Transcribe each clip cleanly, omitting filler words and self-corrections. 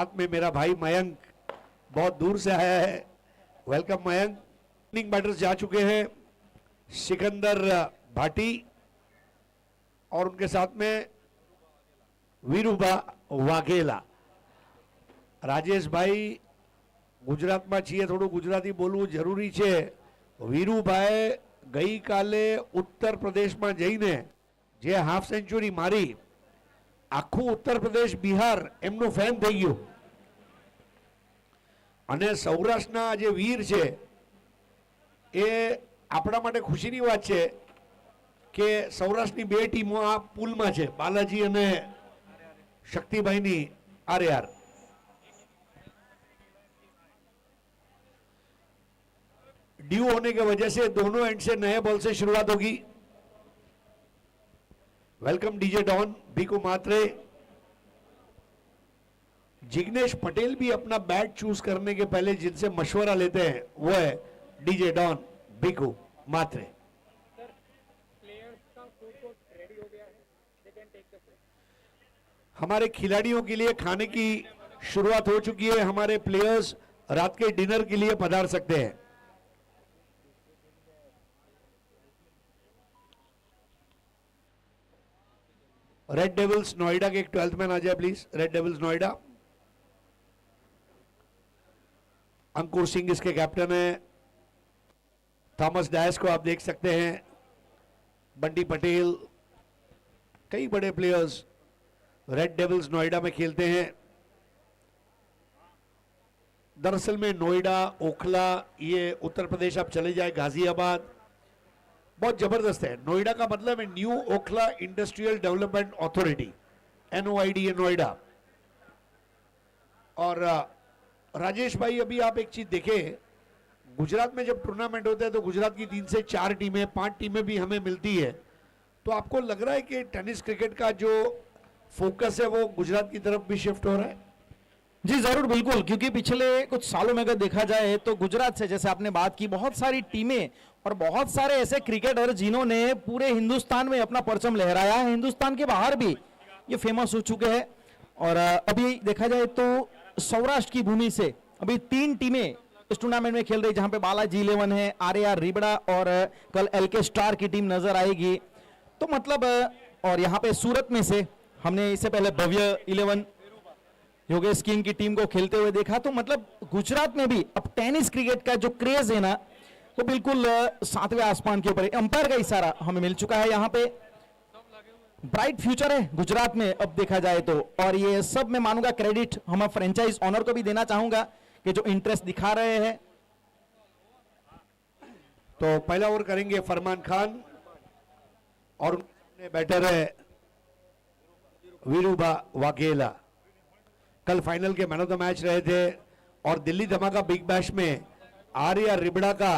साथ में मेरा भाई मयंक बहुत दूर से आया है। वेलकम मयंक। ओपनिंग बैटर्स जा चुके हैं, सिकंदर भाटी और उनके साथ में વીરુભા વાઘેલા। રાજેશ ભાઈ ગુજરાતમાં છીએ, થોડું ગુજરાતી બોલવું જરૂરી છે। વીરુભાઈ ગઈકાલે ઉત્તર પ્રદેશમાં જઈને જે હાફ સેન્ચુરી મારી, આખું ઉત્તર પ્રદેશ બિહાર એમનું ફેન થઈ ગયું। અને સૌરાષ્ટ્રના જે વીર છે એ આપણા માટે ખુશીની વાત છે કે સૌરાષ્ટ્રની બે ટીમો આ પૂલમાં છે, બાલાજી અને शक्तिभाई आर्यार। ड्यू होने की वजह से दोनों एंड से नए बॉल से शुरुआत होगी। वेलकम डीजे डॉन, बीकू मात्रे। जिग्नेश पटेल भी अपना बैट चूज करने के पहले जिनसे मशवरा लेते हैं वो है डीजे डॉन, बीकू मात्रे। हमारे खिलाड़ियों के लिए खाने की शुरुआत हो चुकी है। हमारे प्लेयर्स रात के डिनर के लिए पधार सकते हैं। रेड डेविल्स नोएडा के एक 12th मैन आ जाए प्लीज। रेड डेविल्स नोएडा, अंकुर सिंह इसके कैप्टन है। थॉमस डायस को आप देख सकते हैं, बंटी पटेल, कई बड़े प्लेयर्स रेड डेविल्स नोएडा में खेलते हैं। दरअसल में नोएडा, ओखला, ये उत्तर प्रदेश आप चले जाए, गाजियाबाद बहुत जबरदस्त है। नोएडा का मतलब है new Okhla industrial development authority, NOID है नोएडा। और राजेश भाई अभी आप एक चीज देखें, गुजरात में जब टूर्नामेंट होता है तो गुजरात की 3 से 4 टीमें, 5 टीमें भी हमें मिलती है। तो आपको लग रहा है कि टेनिस क्रिकेट का जो फोकस है वो गुजरात की तरफ भी शिफ्ट हो रहा है? जी जरूर, बिल्कुल, क्योंकि पिछले कुछ सालों में अगर देखा जाए तो गुजरात से, जैसे आपने बात की, बहुत सारी टीमें और बहुत सारे ऐसे क्रिकेटर जिन्होंने पूरे हिंदुस्तान में अपना परचम लहराया है, हिंदुस्तान के बाहर भी ये फेमस हो चुके हैं। और अभी देखा जाए तो सौराष्ट्र की भूमि से अभी 3 टीमें इस टूर्नामेंट में खेल रही, जहां पे बालाजी 11 है, RAR रिबड़ा और कल LK स्टार की टीम नजर आएगी। तो मतलब, और यहाँ पे सूरत में से हमने इससे पहले भव्य 11 योगेश किंग की टीम को खेलते हुए देखा। तो मतलब गुजरात में भी अब टेनिस क्रिकेट का जो क्रेज है ना, वो बिल्कुल 7वें आसमान के ऊपर है। अंपायर का इशारा हमें मिल चुका है, यहाँ पे ब्राइट फ्यूचर है गुजरात में अब देखा जाए तो। और ये सब मैं मानूंगा क्रेडिट हम फ्रेंचाइज ऑनर को भी देना चाहूंगा कि जो इंटरेस्ट दिखा रहे हैं। तो पहला ओवर करेंगे फरमान खान और बैटर है वीरुभा वाघेला। कल फाइनल के मैन ऑफ द मैच रहे थे और दिल्ली धमाका बिग बैश में RAR रिबड़ा का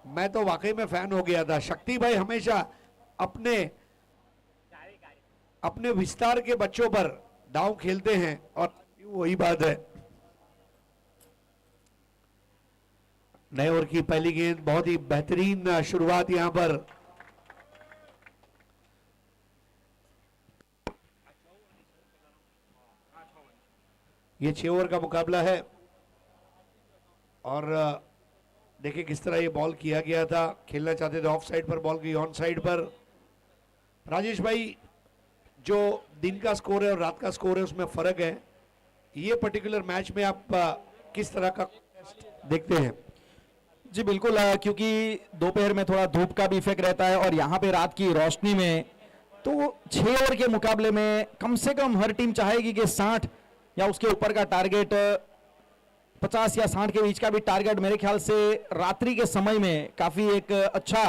मैं तो वाकई में फैन हो गया था। शक्ति भाई हमेशा अपने विस्तार के बच्चों पर दांव खेलते हैं और वही बात है। नए ओवर की पहली गेंद, बहुत ही बेहतरीन शुरुआत यहां पर। ये 6 ओवर का मुकाबला है और देखिए किस तरह ये बॉल किया गया था। खेलना चाहते थे ऑफ साइड पर, बॉल की ऑन साइड पर। राजेश भाई, जो दिन का स्कोर है और रात का स्कोर है उसमें फर्क है। ये पर्टिकुलर मैच में आप किस तरह का देखते हैं? जी बिल्कुल, क्योंकि दोपहर में थोड़ा धूप का भी इफेक्ट रहता है और यहाँ पे रात की रोशनी में, तो 6 ओवर के मुकाबले में कम से कम हर टीम चाहेगी कि 60 या उसके ऊपर का टारगेट, 50 या 60 के बीच का भी टारगेट मेरे ख्याल से रात्रि के समय में काफी एक अच्छा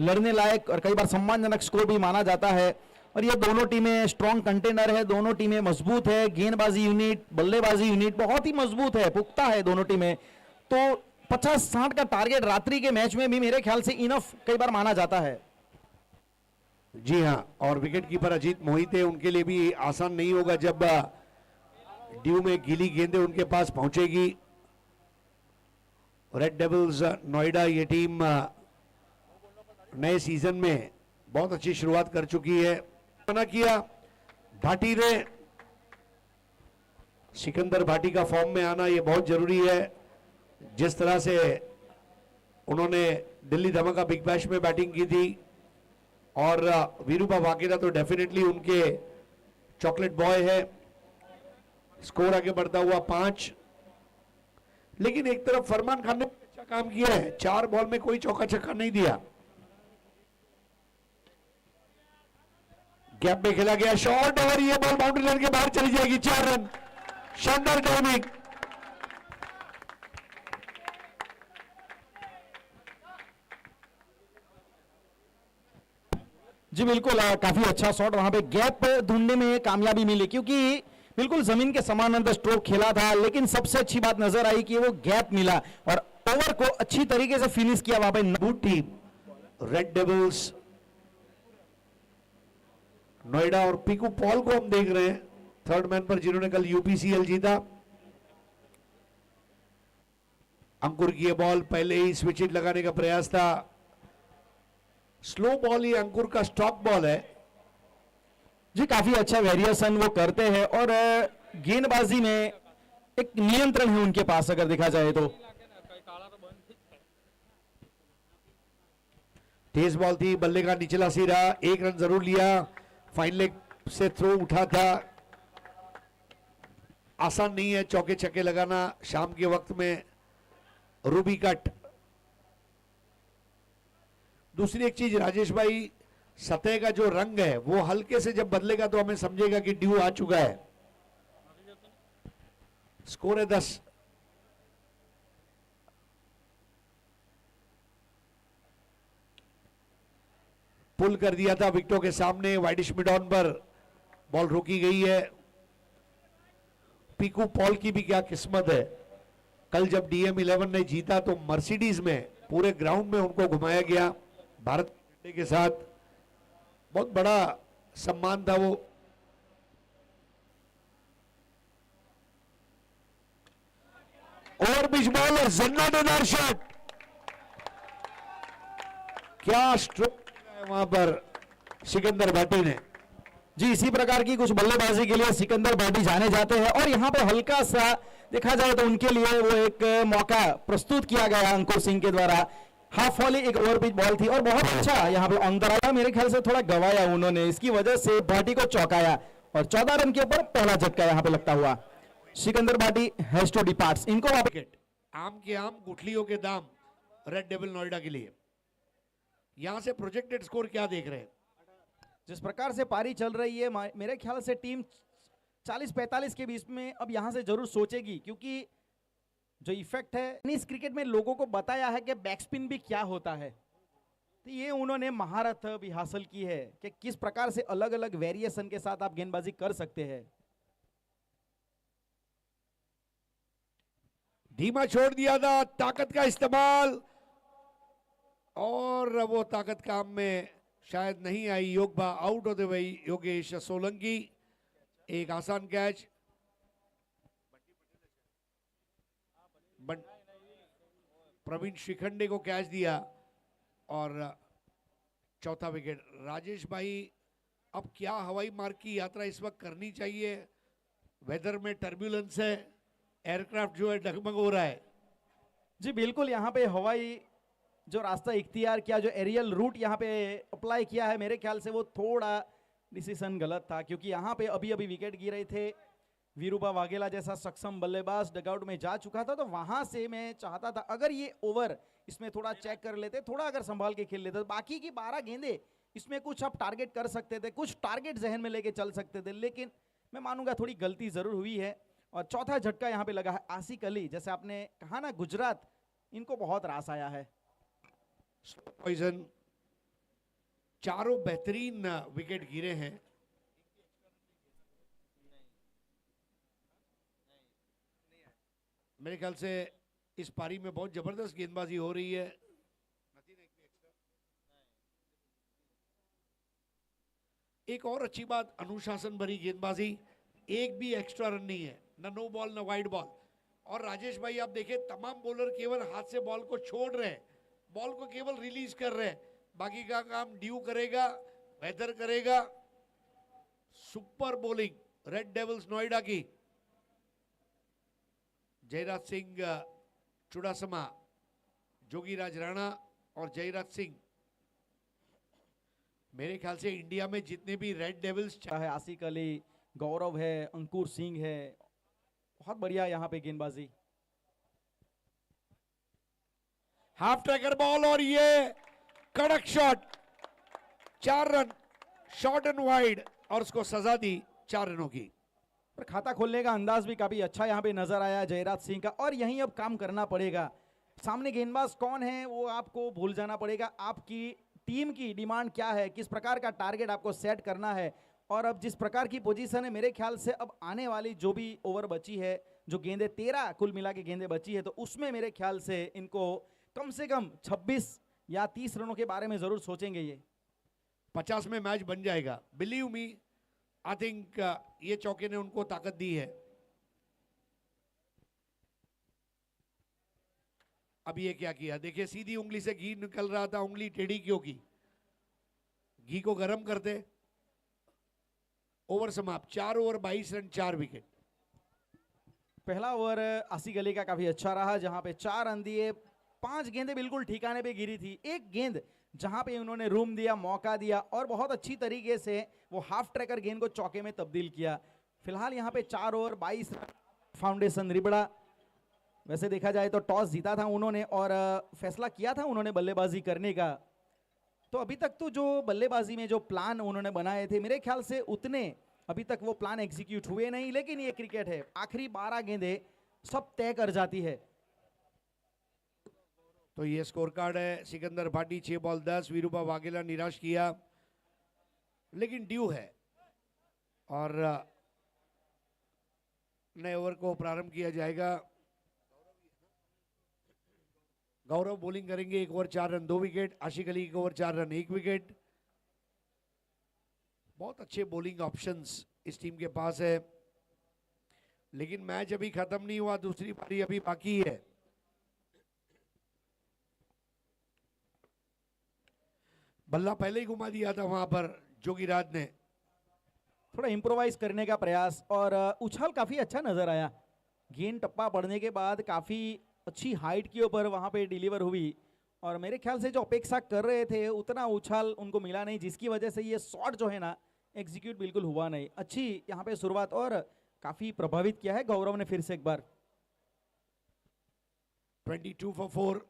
लड़ने लायक और कई बार सम्मानजनक स्कोर भी माना जाता है। और ये दोनों टीमें स्ट्रॉन्ग कंटेंडर है, दोनों टीमें मजबूत है, गेंदबाजी यूनिट, बल्लेबाजी यूनिट बहुत ही मजबूत है, पुख्ता है दोनों टीमें। तो 50-60 का टारगेट रात्रि के मैच में भी मेरे ख्याल से इनफ कई बार माना जाता है। जी हाँ, और विकेट कीपर अजीत मोहिते, उनके लिए भी आसान नहीं होगा जब ड्यू में गीली गेंदें उनके पास पहुंचेगी। रेड डेविल्स नोएडा, ये टीम नए सीजन में बहुत अच्छी शुरुआत कर चुकी है। मना किया भाटी ने सिकंदर भाटी का फॉर्म में आना ये बहुत जरूरी है। जिस तरह से उन्होंने दिल्ली धमाका बिग बैश में बैटिंग की थी, और वीरूपा वाघेला तो डेफिनेटली उनके चॉकलेट बॉय है। स्कोर आगे बढ़ता हुआ 5। लेकिन एक तरफ फरमान खान ने अच्छा काम किया है, 4 बॉल में कोई चौका छक्का नहीं दिया। गैप में खेला गया शॉट और ये बॉल बाउंड्री लाइन के बाहर चली जाएगी। 4 रन, शानदार टाइमिंग। जी बिल्कुल, काफी अच्छा शॉट, वहां पे गैप ढूंढने में कामयाबी मिली, क्योंकि बिल्कुल जमीन के समानांतर स्ट्रोक खेला था। लेकिन सबसे अच्छी बात नजर आई कि वो गैप मिला और ओवर को अच्छी तरीके से फिनिश किया वहां पे। Good team red devils Noida और पीकू पॉल को हम देख रहे हैं थर्ड मैन पर, जिन्होंने कल यूपीसीएल जीता। अंकुर की ये बॉल पहले ही स्विच हिट लगाने का प्रयास था। स्लो बॉल ही अंकुर का स्टॉक बॉल है। जी काफी अच्छा वेरिएशन वो करते हैं और गेंदबाजी में एक नियंत्रण है उनके पास, अगर देखा जाए तो। तेज बॉल थी, बल्ले का निचला सिरा, 1 रन जरूर लिया। फाइन लेग से थ्रो उठा था। आसान नहीं है चौके छक्के लगाना शाम के वक्त में। Ruby cut. दूसरी एक चीज राजेश भाई, सतह का जो रंग है वो हल्के से जब बदलेगा तो हमें समझेगा कि ड्यू आ चुका है। स्कोर है 10। पुल कर दिया था विकेटों के सामने, वाइडिश मिड ऑन पर बॉल रोकी गई है। पीकू पॉल की भी क्या किस्मत है, कल जब DM11 ने जीता तो मर्सिडीज में पूरे ग्राउंड में उनको घुमाया गया भारत के झंडे के साथ। बहुत बड़ा सम्मान था वो। और बीच बॉल और जन्नादेदार शॉट, क्या स्ट्रोक है वहां पर सिकंदर भाटी ने। जी इसी प्रकार की कुछ बल्लेबाजी के लिए सिकंदर भाटी जाने जाते हैं और यहाँ पे हल्का सा देखा जाए तो उनके लिए वो एक मौका प्रस्तुत किया गया अंकुर सिंह के द्वारा। हाफ वॉली एक ओवर पिच बॉल थी और बहुत अच्छा यहाँ पे ऑन द रन, मेरे ख्याल से थोड़ा गवाया उन्होंने, इसकी वजह से भाटी को चौंकाया और 14 रन के ऊपर पहला झटका यहाँ पे लगता हुआ। Sikandar Bhati has to depart. इनको विकेट आम के आम गुठलियों के दाम रेड डेविल नोएडा के लिए। यहां से प्रोजेक्टेड स्कोर क्या देख रहे हैं? जिस प्रकार से पारी चल रही है मेरे ख्याल से टीम 40-45 के बीच में अब यहां से जरूर सोचेगी, क्योंकि जो इफेक्ट है इस क्रिकेट में लोगों को बताया है कि बैकस्पिन भी क्या होता है, तो ये उन्होंने महारत भी हासिल की है कि किस प्रकार से अलग अलग वेरिएशन के साथ आप गेंदबाजी कर सकते हैं। धीमा छोड़ दिया था, ताकत का इस्तेमाल, और वो ताकत काम में शायद नहीं आई। योगबा आउट होते हुए योगेश सोलंकी, एक आसान कैच। प्रवीण शिखंडे को कैच दिया और चौथा विकेट। राजेश भाई, अब क्या हवाई मार्ग की यात्रा इस वक्त करनी चाहिए? वेदर में टर्बुलेंस है, एयरक्राफ्ट जो है डगमग हो रहा है। जी बिल्कुल, यहाँ पे हवाई जो रास्ता इख्तियार किया, जो एरियल रूट यहाँ पे अप्लाई किया है, मेरे ख्याल से वो थोड़ा डिसीजन गलत था, क्योंकि यहाँ पे अभी अभी विकेट गिरे थे। वीरूपा वाघेला जैसा सक्षम बल्लेबाज डगआउट में जा चुका था, तो वहां से मैं चाहता था अगर ये ओवर इसमें थोड़ा चेक कर लेते, थोड़ा अगर संभाल के खेल लेते, तो बाकी की 12 गेंदे इसमें कुछ आप टारगेट कर सकते थे, कुछ टारगेट जहन में लेके चल सकते थे। लेकिन मैं मानूंगा थोड़ी गलती जरूर हुई है। और चौथा झटका यहाँ पे लगा है आसिक अली, जैसे आपने कहा ना, गुजरात इनको बहुत रास आया है। पॉइजन, चारों बेहतरीन विकेट गिरे हैं। मेरे ख्याल से इस पारी में बहुत जबरदस्त गेंदबाजी हो रही है। एक और अच्छी बात, अनुशासन भरी गेंदबाजी, एक भी एक्स्ट्रा रन नहीं है, ना नो बॉल ना वाइड बॉल। और राजेश भाई आप देखें, तमाम बॉलर केवल हाथ से बॉल को छोड़ रहे हैं, बॉल को केवल रिलीज कर रहे हैं, बाकी का काम ड्यू करेगा, वेदर करेगा। Super bowling Red devils Noida की। जयराज सिंह चुड़ासमा, जोगीराज राणा और जयराज सिंह, मेरे ख्याल से इंडिया में जितने भी रेड डेविल्स है आसिक अली, गौरव है, अंकुर सिंह है, बहुत बढ़िया यहाँ पे गेंदबाजी। हाफ ट्रैकर बॉल और ये कड़क shot, 4 run, short and wide, और उसको सजा दी 4 रनों की। पर खाता खोलने का अंदाज भी काफी अच्छा यहाँ पे नजर आया जयराज सिंह का, और यहीं अब काम करना पड़ेगा। सामने गेंदबाज कौन है वो आपको भूल जाना पड़ेगा, आपकी टीम की डिमांड क्या है, किस प्रकार का टारगेट आपको सेट करना है, और अब जिस प्रकार की पोजीशन है मेरे ख्याल से अब आने वाली जो भी ओवर बची है, जो गेंदें 13 कुल मिला के गेंदें बची है, तो उसमें मेरे ख्याल से इनको कम से कम 26 या 30 रनों के बारे में जरूर सोचेंगे। ये 50 में मैच बन जाएगा, बिलीव मी। आई थिंक ये चौके ने उनको ताकत दी है। अब ये क्या किया, देखिए सीधी उंगली से घी निकल रहा था, उंगली टेढ़ी क्यों की? घी को गर्म करते। ओवर समाप्त, 4 ओवर 22 रन, 4 विकेट। पहला ओवर आसिक अली का काफी अच्छा रहा, जहां पे 4 रन दिए, 5 गेंदें बिल्कुल ठिकाने पे गिरी थी, एक गेंद जहां पे उन्होंने रूम दिया, मौका दिया, और बहुत अच्छी तरीके से वो हाफ ट्रैकर गेंद को चौके में तब्दील किया। फिलहाल यहाँ पे 4 ओवर 22 रन। फाउंडेशन रिबड़ा, वैसे देखा जाए तो टॉस जीता था उन्होंने और फैसला किया था उन्होंने बल्लेबाजी करने का। तो अभी तक तो जो बल्लेबाजी में जो प्लान उन्होंने बनाए थे मेरे ख्याल से उतने अभी तक वो प्लान एग्जीक्यूट हुए नहीं, लेकिन ये क्रिकेट है, आखिरी 12 गेंदें सब तय कर जाती है। तो ये स्कोर कार्ड है। सिकंदर भाटी 6 बॉल 10, वीरूपा वाघेला निराश किया, लेकिन ड्यू है, और नए ओवर को प्रारंभ किया जाएगा। गौरव बॉलिंग करेंगे, 1 ओवर 4 रन 2 विकेट। आशिक अली 1 ओवर 4 रन 1 विकेट। बहुत अच्छे बॉलिंग ऑप्शंस इस टीम के पास है, लेकिन मैच अभी खत्म नहीं हुआ, दूसरी पारी अभी बाकी है। बल्ला पहले ही घुमा दिया था वहां पर जोगीराज ने। थोड़ा इम्प्रोवाइज करने का प्रयास, और उछाल काफी अच्छा नजर आया, गेंद टप्पा पड़ने के बाद काफी अच्छी हाइट के ऊपर वहां पे डिलीवर हुई, और मेरे ख्याल से जो अपेक्षा कर रहे थे उतना उछाल उनको मिला नहीं, जिसकी वजह से ये शॉट जो है ना एग्जीक्यूट बिल्कुल हुआ नहीं। अच्छी यहाँ पे शुरुआत, और काफी प्रभावित किया है गौरव ने फिर से एक बार। 22 for 4।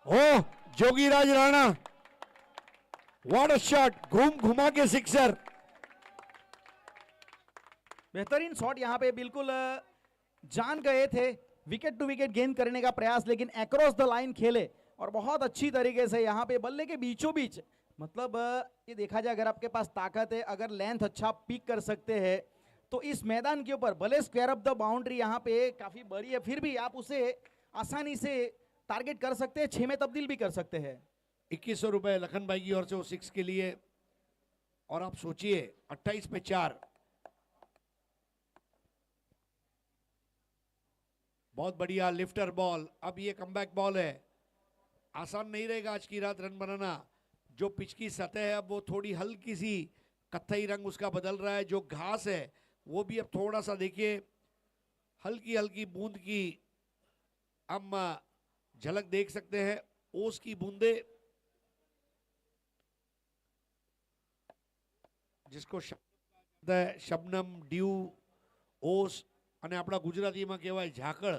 ओ Jogiraj Rana, what a shot, घुमा के सिक्सर। बेहतरीन शॉट, यहाँ पे बिल्कुल जान गए थे, विकेट टू विकेट गेंद करने का प्रयास, लेकिन अक्रॉस द लाइन खेले और बहुत अच्छी तरीके से यहाँ पे बल्ले के बीचों बीच, मतलब ये देखा जाए अगर आपके पास ताकत है, अगर लेंथ अच्छा पिक कर सकते हैं, तो इस मैदान के ऊपर भले स्क्वायर ऑफ द बाउंड्री यहाँ पे काफी बड़ी है, फिर भी आप उसे आसानी से टारगेट कर सकते हैं, 6 में तब्दील भी कर सकते हैं। 2100 रुपए लखन भाई की ओर से वो 6 के लिए, और आप सोचिए 28 पे 4, बहुत बढ़िया लिफ्टर बॉल। अब ये कमबैक बॉल है, आसान नहीं रहेगा आज की रात रन बनाना। जो पिच की सतह है अब वो थोड़ी हल्की सी कत्थई रंग उसका बदल रहा है, जो घास है वो भी अब थोड़ा सा देखिए हल्की हल्की बूंद की हम झलक देख सकते हैं, ओस की बूंदे, जिसको शबनम, ड्यू, ओस અને આપણા ગુજરાતીમાં કહેવાય ઝાકળ।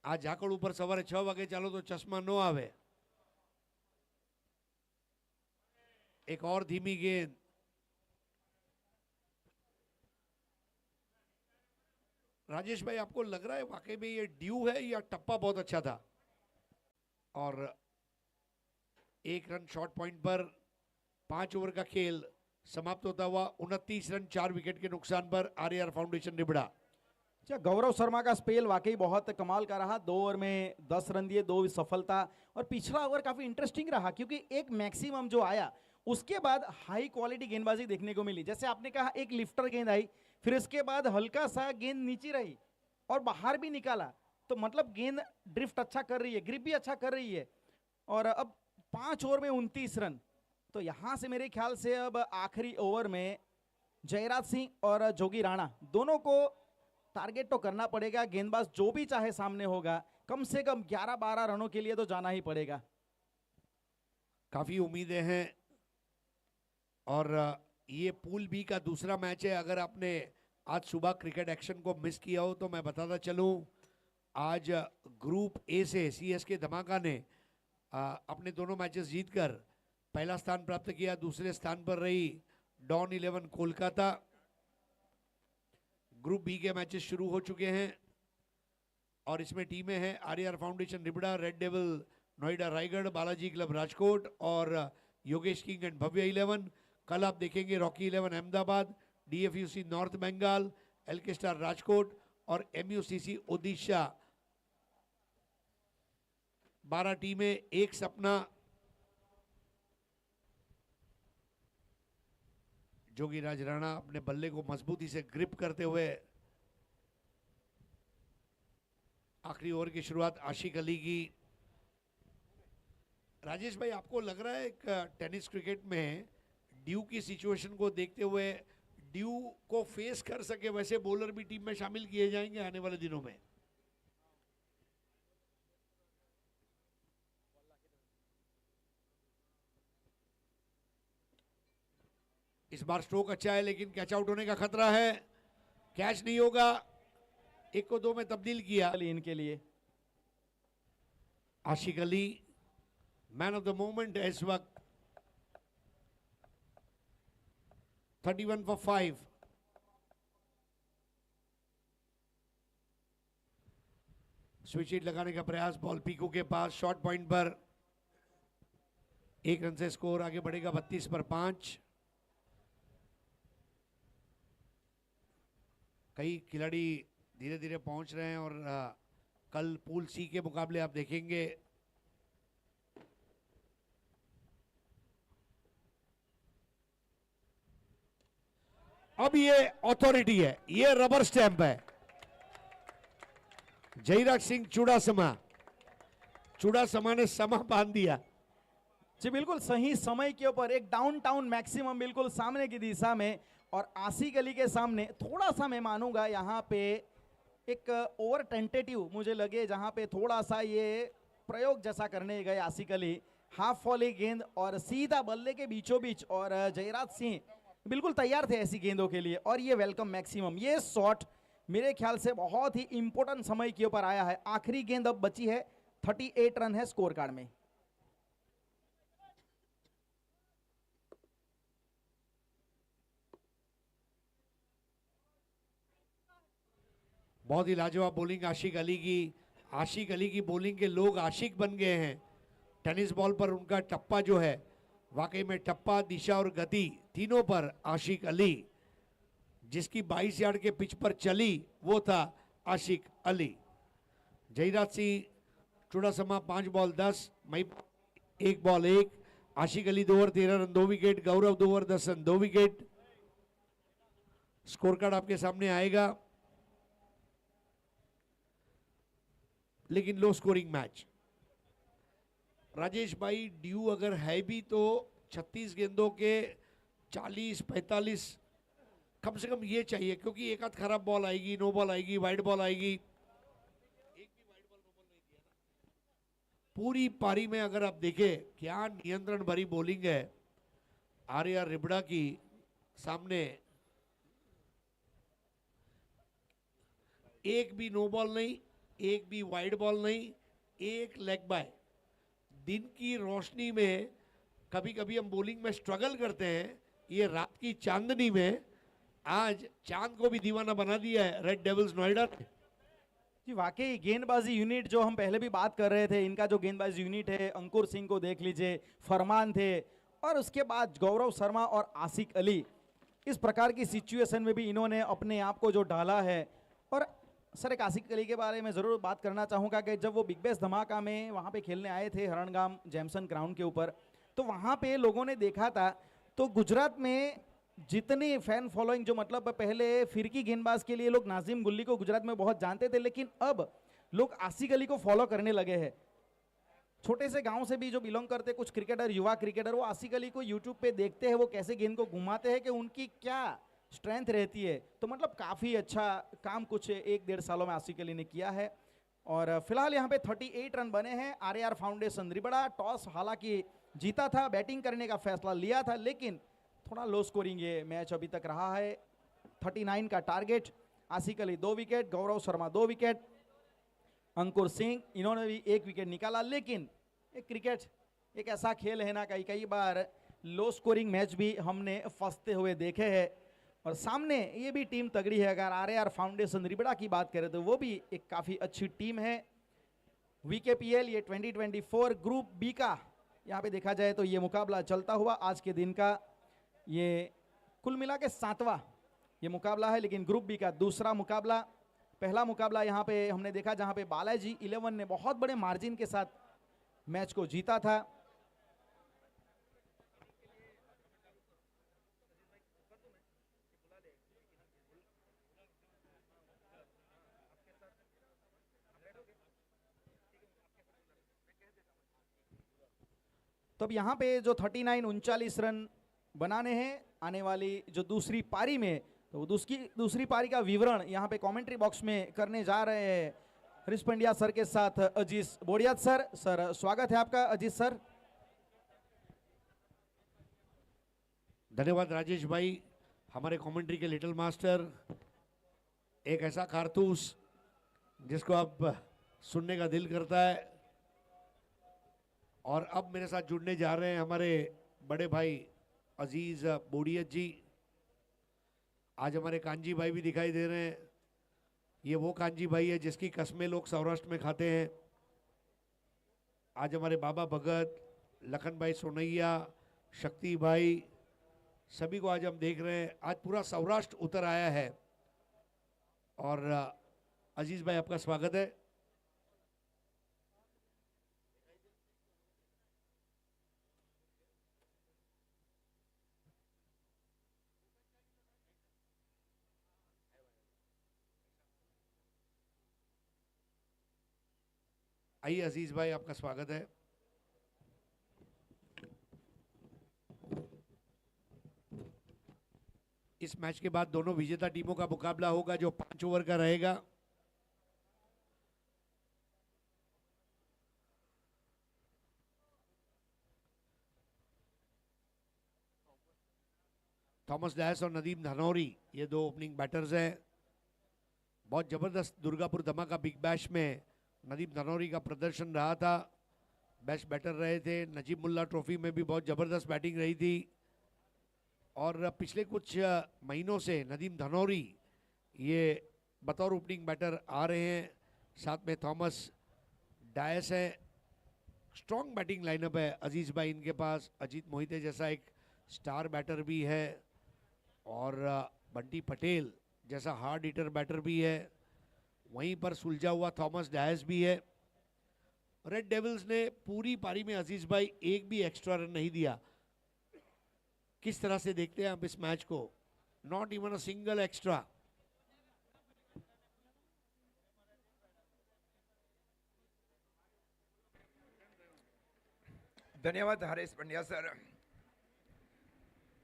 આ ઝાકળ ઉપર સવારે 6 વાગે ચાલો તો ચશ્મા ન આવે। एक और धीमी गेंद, राजेश भाई आपको लग रहा है वाकई में ये ड्यू है या टप्पा बहुत अच्छा था? और 1 रन शॉर्ट पॉइंट पर 5 ओवर का खेल समाप्त होता हुआ 29 रन 4 विकेट के नुकसान पर आरएआर फाउंडेशन निबड़ा। अच्छा, गौरव शर्मा का स्पेल वाकई बहुत कमाल का रहा, 2 ओवर में 10 रन दिए, 2 सफलता, और पिछला ओवर काफी इंटरेस्टिंग रहा क्योंकि एक मैक्सिमम जो आया उसके बाद हाई क्वालिटी गेंदबाजी देखने को मिली। जैसे आपने कहा एक लिफ्टर गेंद आई, फिर इसके बाद हल्का सा गेंद नीचे रही और बाहर भी निकाला, तो मतलब गेंद ड्रिफ्ट अच्छा कर रही है, ग्रिप भी अच्छा कर रही है, और अब 5 ओवर में 29 रन। तो यहां से मेरे ख्याल से अब आखिरी ओवर में जयराज सिंह और जोगी राणा दोनों को टारगेट तो करना पड़ेगा। गेंदबाज जो भी चाहे सामने होगा, कम से कम 11-12 रनों के लिए तो जाना ही पड़ेगा। काफी उम्मीदें हैं और ये पूल बी का दूसरा मैच है। अगर आपने आज सुबह क्रिकेट एक्शन को मिस किया हो तो मैं बताता चलूं, आज ग्रुप ए से सीएसके धमाका ने अपने दोनों मैचेस जीतकर पहला स्थान प्राप्त किया। दूसरे स्थान पर रही डॉन 11 कोलकाता। ग्रुप बी के मैचेस शुरू हो चुके हैं और इसमें टीमें हैं RR foundation Ribada, red devil Noida Raigarh, Balaji club Rajkot और योगेश किंग एंड भव्य 11। कल आप देखेंगे Rocky 11 Ahmedabad, DFUC north Bengal, LK star Rajkot और एमयूसीसी ओडिशा। 12 टीमें, एक सपना। जोगीराज राणा अपने बल्ले को मजबूती से ग्रिप करते हुए आखिरी ओवर की शुरुआत आशिक अली की। राजेश भाई, आपको लग रहा है एक टेनिस क्रिकेट में ड्यू की सिचुएशन को देखते हुए ड्यू को फेस कर सके वैसे बॉलर भी टीम में शामिल किए जाएंगे आने वाले दिनों में? इस बार स्ट्रोक अच्छा है लेकिन कैच आउट होने का खतरा है। कैच नहीं होगा। 1 को 2 में तब्दील किया इनके लिए Ashiq Ali man of the moment है इस वक्त। 31 for 5। स्विच हिट लगाने का प्रयास, बॉल पीकू के पास, शॉर्ट पॉइंट पर 1 रन से स्कोर आगे बढ़ेगा 32 पर 5। कई खिलाड़ी धीरे धीरे पहुंच रहे हैं और कल पूल सी के मुकाबले आप देखेंगे अब ये अथॉरिटी है, ये रबर स्टैंप है। जयराज सिंह चुड़ासमा ने समा बांध दिया। जी बिल्कुल सही समय के ऊपर एक डाउनटाउन मैक्सिमम बिल्कुल सामने की दिशा में, और आशिक अली के सामने थोड़ा सा मैं मानूंगा यहाँ पे एक ओवर टेंटेटिव मुझे लगे, जहाँ पे थोड़ा सा ये प्रयोग जैसा करने गए आशिक अली। हाफ फॉली गेंद और सीधा बल्ले के बीचों बीच, और जयराज सिंह बिल्कुल तैयार थे ऐसी गेंदों के लिए। और ये वेलकम मैक्सिमम, ये शॉट मेरे ख्याल से बहुत ही इंपॉर्टेंट समय के ऊपर आया है। आखिरी गेंद अब बची है, 38 रन है स्कोर कार्ड में। बहुत ही लाजवाब बॉलिंग आशिक अली की। आशिक अली की बॉलिंग के लोग आशिक बन गए हैं। टेनिस बॉल पर उनका टप्पा जो है, वाकई में टप्पा, दिशा और गति तीनों पर आशिक अली। जिसकी 22 यार्ड के पिच पर चली वो था आशिक अली। जयराज सिंह चुड़ासमा 5 बॉल 10, मई 1 बॉल 1, आशिक अली 2 ओवर 13 रन 2 विकेट, गौरव 2 over 10 run 2 wicket. Score card आपके सामने आएगा, लेकिन लो स्कोरिंग मैच। राजेश भाई, ड्यू अगर है भी तो 36 गेंदों के 40-45 कम से कम ये चाहिए, क्योंकि एक आध खराब बॉल आएगी, नो बॉल आएगी, वाइड बॉल आएगी। एक भी वाइड बॉल नो बॉल नहीं दिया ना पूरी पारी में। अगर आप देखें क्या नियंत्रण भरी बॉलिंग है आरआर रिबड़ा की सामने। एक भी नो बॉल नहीं, एक भी वाइड बॉल नहीं, एक लेग बाय। दिन की रोशनी में कभी कभी हम बॉलिंग में स्ट्रगल करते हैं, ये रात की चांदनी में आज चांद को भी दीवाना बना दिया है रेड डेविल्स नोएडा ने। जी वाकई गेंदबाजी यूनिट जो हम पहले भी बात कर रहे थे, इनका जो गेंदबाजी यूनिट है, अंकुर सिंह को देख लीजिए, फरमान थे, और उसके बाद गौरव शर्मा और आशिक अली। इस प्रकार की सिचुएशन में भी इन्होंने अपने आप को जो डाला है। और सर एक आशिक अली के बारे में ज़रूर बात करना चाहूँगा कि जब वो बिग बैश धमाका में वहाँ पे खेलने आए थे हरणगाम जैमसन ग्राउंड के ऊपर, तो वहाँ पे लोगों ने देखा था तो गुजरात में जितनी फैन फॉलोइंग, जो मतलब पहले फिरकी गेंदबाज के लिए लोग नाजिम गुल्ली को गुजरात में बहुत जानते थे, लेकिन अब लोग आशिक अली को फॉलो करने लगे हैं। छोटे से गांव से भी जो बिलोंग करते कुछ क्रिकेटर, युवा क्रिकेटर, वो आशिक अली को यूट्यूब पे देखते हैं, वो कैसे गेंद को घुमाते हैं, कि उनकी क्या स्ट्रेंथ रहती है, तो मतलब काफ़ी अच्छा काम कुछ 1-1.5 सालों में आसिफ अली ने किया है। और फिलहाल यहाँ पे 38 रन बने हैं। आरआर फाउंडेशन रिबड़ा टॉस हालांकि जीता था, बैटिंग करने का फैसला लिया था, लेकिन थोड़ा लो स्कोरिंग ये मैच अभी तक रहा है। 39 का target. Asif Ali 2 wicket, Gaurav Sharma 2 wicket, अंकुर सिंह इन्होंने भी 1 विकेट निकाला। लेकिन एक क्रिकेट एक ऐसा खेल है ना, कई कई बार लो स्कोरिंग मैच भी हमने फंसते हुए देखे हैं। और सामने ये भी टीम तगड़ी है, अगर आरआर फाउंडेशन रिबड़ा की बात करें तो वो भी एक काफ़ी अच्छी टीम है। वीकेपीएल ये 2024 ग्रुप बी का यहाँ पे देखा जाए तो ये मुकाबला चलता हुआ आज के दिन का ये कुल मिला के 7वां ये मुकाबला है, लेकिन ग्रुप बी का दूसरा मुकाबला। पहला मुकाबला यहाँ पे हमने देखा जहाँ पे बालाजी 11 ने बहुत बड़े मार्जिन के साथ मैच को जीता था। तो अब यहाँ पे जो 39 रन बनाने हैं आने वाली जो दूसरी पारी में, तो वो दूसरी पारी का विवरण यहाँ पे कमेंट्री बॉक्स में करने जा रहे हैं हरीश पंड्या सर के साथ अजीज बोड़ियात सर। सर स्वागत है आपका अजीज सर। धन्यवाद राजेश भाई, हमारे कमेंट्री के लिटिल मास्टर। एक ऐसा कारतूस जिसको अब सुनने का दिल करता है। और अब मेरे साथ जुड़ने जा रहे हैं हमारे बड़े भाई अजीज बोड़ियत जी। आज हमारे कांजी भाई भी दिखाई दे रहे हैं। ये वो कांजी भाई है जिसकी कस्में लोग सौराष्ट्र में खाते हैं। आज हमारे बाबा भगत, लखन भाई सोनैया, शक्ति भाई, सभी को आज हम देख रहे हैं। आज पूरा सौराष्ट्र उतर आया है। और अजीज भाई आपका स्वागत है। आइए अजीज भाई आपका स्वागत है। इस मैच के बाद दोनों विजेता टीमों का मुकाबला होगा जो 5 ओवर का रहेगा। थॉमस डायस और नदीम धनौरी ये दो ओपनिंग बैटर्स हैं। बहुत जबरदस्त दुर्गापुर धमाका बिग बैश में नदीम धनौरी का प्रदर्शन रहा था, बेस्ट बैटर रहे थे। नजीब मुल्ला ट्रॉफी में भी बहुत ज़बरदस्त बैटिंग रही थी। और पिछले कुछ महीनों से नदीम धनौरी ये बतौर ओपनिंग बैटर आ रहे हैं। साथ में थॉमस डायस है। स्ट्रॉन्ग बैटिंग लाइनअप है अजीज भाई इनके पास। अजीत मोहिते जैसा एक स्टार बैटर भी है और बंटी पटेल जैसा हार्ड हिटर बैटर भी है। वहीं पर सुलझा हुआ थॉमस डायस भी है। रेड डेविल्स ने पूरी पारी में अजीज भाई एक भी एक्स्ट्रा रन नहीं दिया। किस तरह से देखते हैं आप इस मैच को? Not even a single extra. धन्यवाद हरीश पंड्या सर।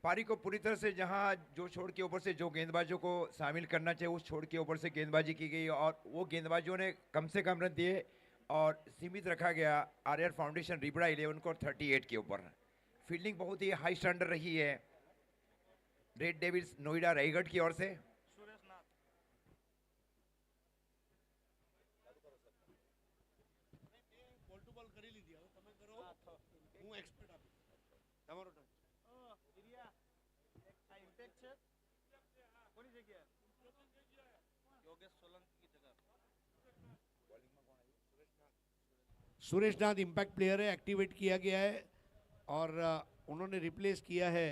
पारी को पूरी तरह से जहां जो छोड़ के ऊपर से जो गेंदबाजों को शामिल करना चाहिए उस छोड़ के ऊपर से गेंदबाजी की गई और वो गेंदबाजों ने कम से कम रन दिए और सीमित रखा गया आरआर फाउंडेशन रिबड़ा 11 को 38 के ऊपर। फील्डिंग बहुत ही हाई स्टैंडर्ड रही है रेड डेविल्स नोएडा रायगढ़ की ओर से। सुरेश नाथ इंपैक्ट प्लेयर है, एक्टिवेट किया गया है और उन्होंने रिप्लेस किया है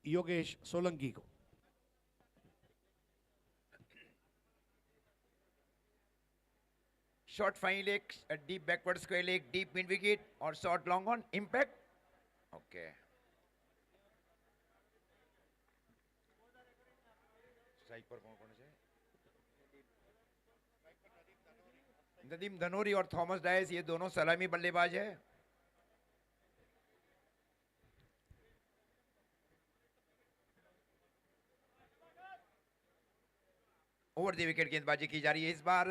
योगेश सोलंकी को। Short fine leg, deep backward square leg, deep mid wicket और short long on impact. Okay strike पर कौन कौन से? नदीम धनौरी और थॉमस डायस ये दोनों सलामी बल्लेबाज है। ओवर द विकेट गेंदबाजी की जा रही है। इस बार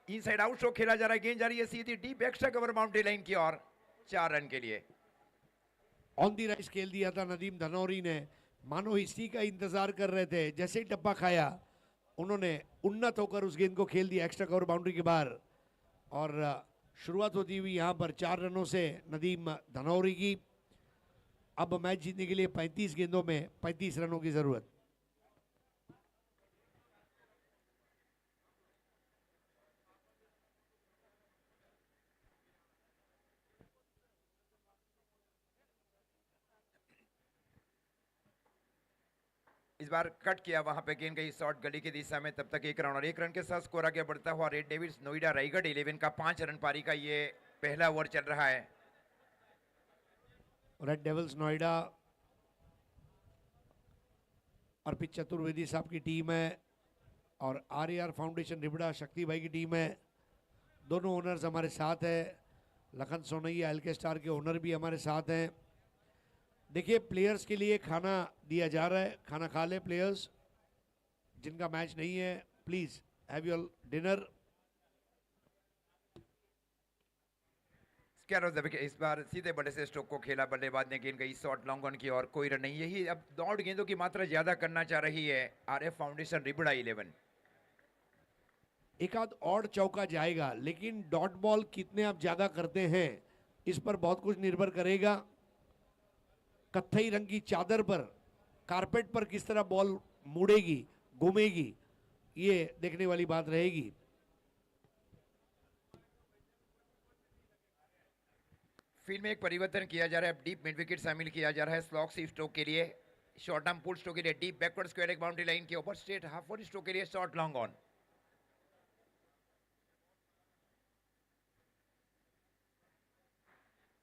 इनसाइड आउट स्ट्रोक खेला जा रहा है, गेंद जा रही है सीधी deep extra cover boundary line की ओर 4 रन के लिए। ऑन दी राइस खेल दिया था नदीम धनौरी ने, मानो इसी का इंतजार कर रहे थे। जैसे ही डब्बा खाया उन्होंने उन्नत होकर उस गेंद को खेल दिया एक्स्ट्रा कवर बाउंड्री के बाहर, और शुरुआत होती हुई यहाँ पर 4 रनों से नदीम धनौरी की। अब मैच जीतने के लिए 35 गेंदों में 35 रनों की जरूरत। इस बार कट किया, वहां पे गेंद गई शॉर्ट गली की दिशा में, तब तक 1 रन, और 1 रन के साथ स्कोर आगे बढ़ता हुआ रेड डेविल्स नोएडा रायगढ़ 11 का 5 रन पारी का ये पहला ओवर चल रहा है। रेड डेविल्स नोएडा अर्पित चतुर्वेदी साहब की टीम है और आरएआर फाउंडेशन रिबड़ा शक्ति भाई की टीम है। दोनों ओनर्स हमारे साथ है। लखन सोनैया एलके स्टार के ओनर भी हमारे साथ हैं। देखिए, प्लेयर्स के लिए खाना दिया जा रहा है, खाना खा ले प्लेयर्स। जिनका मैच नहीं है प्लीज हैव योर डिनर। इस बार सीधे बड़े से स्ट्रोक को खेला, बल्लेबाज ने गेंद गई शॉर्ट लॉन्ग ऑन की और कोई रन नहीं। यही अब दौड़ गेंदों की मात्रा ज्यादा करना चाह रही है आरएफ फाउंडेशन रिबड़ा 11। एक आध और चौका जाएगा, लेकिन डॉट बॉल कितने आप ज्यादा करते हैं इस पर बहुत कुछ निर्भर करेगा। कत्थई रंग की चादर पर, कारपेट पर किस तरह बॉल मुड़ेगी, घूमेगी, ये देखने वाली बात रहेगी। फील्ड में एक परिवर्तन किया जा रहा है, अब डीप मिड विकेट शामिल किया जा रहा है स्लॉग सी स्ट्रोक के लिए, शॉर्ट आर्म पुल स्ट्रोक के लिए डीप बैकवर्ड स्क्वायर एक बाउंड्री लाइन के ऊपर, स्ट्रेट हाफ वॉली स्ट्रोक के लिए शॉर्ट लॉन्ग ऑन।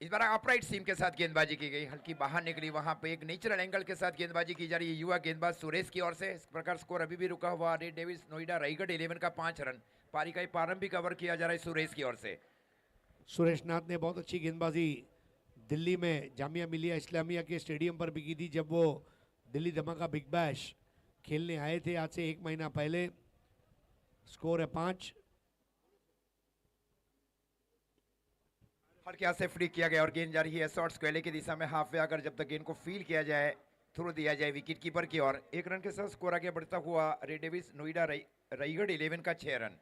इस बार अपराइट सीम के साथ गेंदबाजी की गई, हल्की बाहर निकली, वहां पे एक नेचुरल एंगल के साथ गेंदबाजी की जा रही है युवा गेंदबाज सुरेश की ओर से। इस प्रकार स्कोर अभी भी रुका हुआ, रेड डेविल्स नोएडा रायगढ़ 11 का 5 रन। पारी का प्रारंभिक ओवर किया जा रहा है सुरेश की ओर से। सुरेश नाथ ने बहुत अच्छी गेंदबाजी दिल्ली में जामिया मिलिया इस्लामिया के स्टेडियम पर भी की थी, जब वो दिल्ली धमाका बिग बैश खेलने आए थे आज से 1 महीना पहले। स्कोर है 5। हल्के हाथ से फ्लिक किया गया और गेंद जा रही है शॉर्ट स्क्वेयर की दिशा में, हाफ वे आकर जब तक गेंद को फील किया जाए, थ्रो दिया जाए विकेट कीपर की ओर। 1 रन के साथ स्कोर आगे बढ़ता हुआ रेड डेविल्स नोएडा रायगढ़ 11 का 6 रन।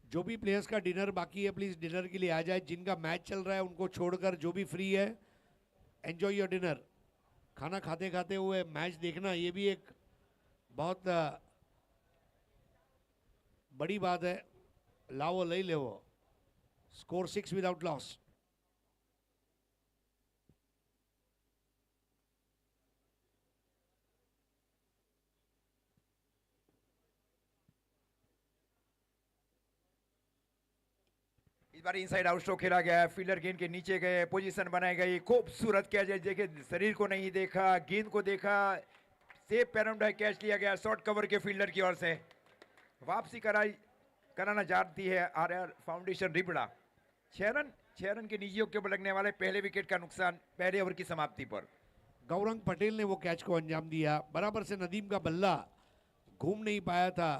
जो भी प्लेयर्स का डिनर बाकी है प्लीज डिनर के लिए आ जाए। जिनका मैच चल रहा है उनको छोड़कर जो भी फ्री है एंजॉय योर डिनर। खाना खाते खाते हुए मैच देखना ये भी एक बहुत बड़ी बात है। लाओ ले ले वो। Score 6 without loss. इस बार इनसाइड आउट स्ट्रोक खेला गया है, फील्डर गेंद के नीचे गए, पोजीशन बनाई गई, खूबसूरत कैच है। देखिए शरीर को नहीं देखा, गेंद को देखा, सेफ पैराउंड कैच लिया गया शॉर्ट कवर के फील्डर की ओर से। वापसी कराना चाहती है आरआर फाउंडेशन रिबड़ा। 6 रन के निजी योग के ऊपर लगने वाले पहले विकेट का नुकसान पहले ओवर की समाप्ति पर। गौरंग पटेल ने वो कैच को अंजाम दिया, बराबर से नदीम का बल्ला घूम नहीं पाया था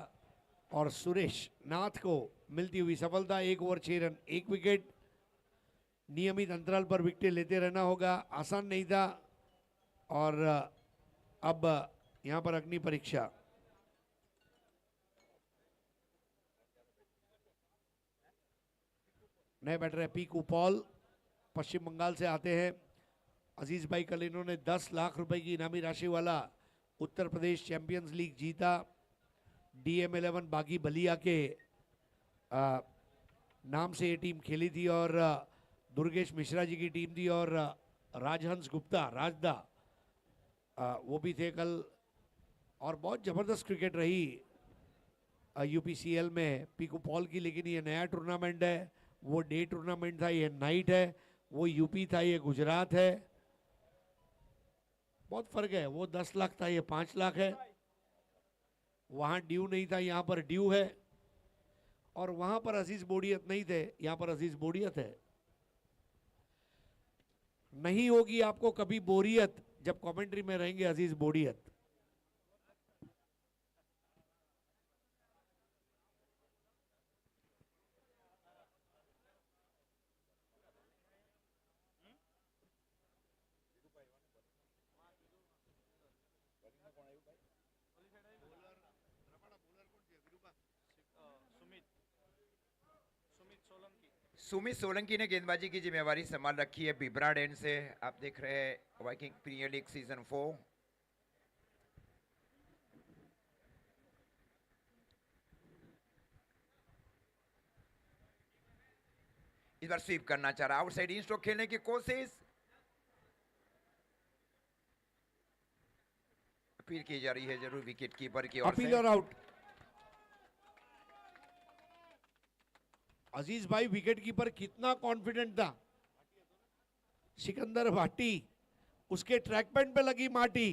और सुरेश नाथ को मिलती हुई सफलता। 1 ओवर 6 रन 1 विकेट। नियमित अंतराल पर विकेट लेते रहना होगा, आसान नहीं था। और अब यहां पर अग्नि परीक्षा। नए बैटर है पीकू पॉल, पश्चिम बंगाल से आते हैं। अजीज भाई कल इन्होंने 10 लाख रुपए की इनामी राशि वाला उत्तर प्रदेश चैंपियंस लीग जीता। DM11 बागी बलिया के नाम से ये टीम खेली थी और दुर्गेश मिश्रा जी की टीम थी और राजहंस गुप्ता राजदा वो भी थे कल। और बहुत ज़बरदस्त क्रिकेट रही UPCL में पीकू पॉल की। लेकिन ये नया टूर्नामेंट है, वो डे टूर्नामेंट था, ये नाइट है। वो यूपी था, ये गुजरात है, बहुत फर्क है। वो 10 लाख था, ये 5 लाख है। वहां ड्यू नहीं था, यहां पर ड्यू है। और वहां पर अजीज बोडियत नहीं थे, यहां पर अजीज बोडियत है। नहीं होगी आपको कभी बोरियत जब कमेंट्री में रहेंगे अजीज बोडियत। सुमित सोलंकी ने गेंदबाजी की जिम्मेवारी संभाल रखी है बिब्राड एंड से। आप देख रहे हैं वाइकिंग प्रीमियर लीग सीजन 4। इस बार स्वीप करना चाह रहा, आउटसाइड इन स्ट्रोक खेलने की कोशिश, अपील की जा रही है जरूर विकेट कीपर की ओर अपील से। और आउट। अजीज भाई विकेट कीपर कितना कॉन्फिडेंट था। सिकंदर भाटी, उसके ट्रैक पैंट पे लगी माटी,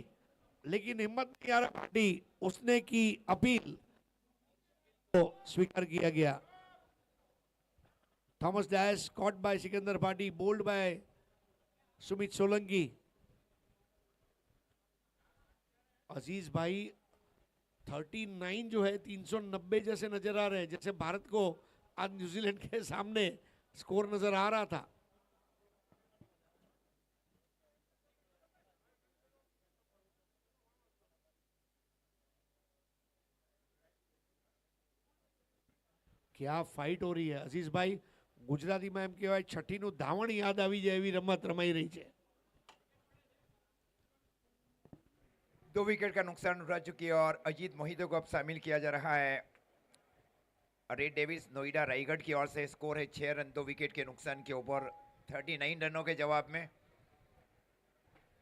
लेकिन हिम्मत नहीं आ रहा भाटी, उसने की अपील तो स्वीकार किया गया। Thomas dash caught by Sikandar Bhati, bowled by Sumit Solanki. Aziz भाई 39 जो है 390 जैसे नजर आ रहे हैं, जैसे भारत को आज न्यूजीलैंड के सामने स्कोर नजर आ रहा था। क्या फाइट हो रही है अजीज भाई। ગુજરાતીમાં એમ કહેવાય છઠ્ઠીનું ધાવણ યાદ આવી જાય એવી રમત રમાઈ રહી છે। 2 विकेट का नुकसान उठा चुकी है और अजीत मोहितो को अब शामिल किया जा रहा है रेड डेविस नोएडा रायगढ़ की ओर से। स्कोर है 6 रन 2 विकेट के नुकसान के ऊपर 39 रनों के जवाब में।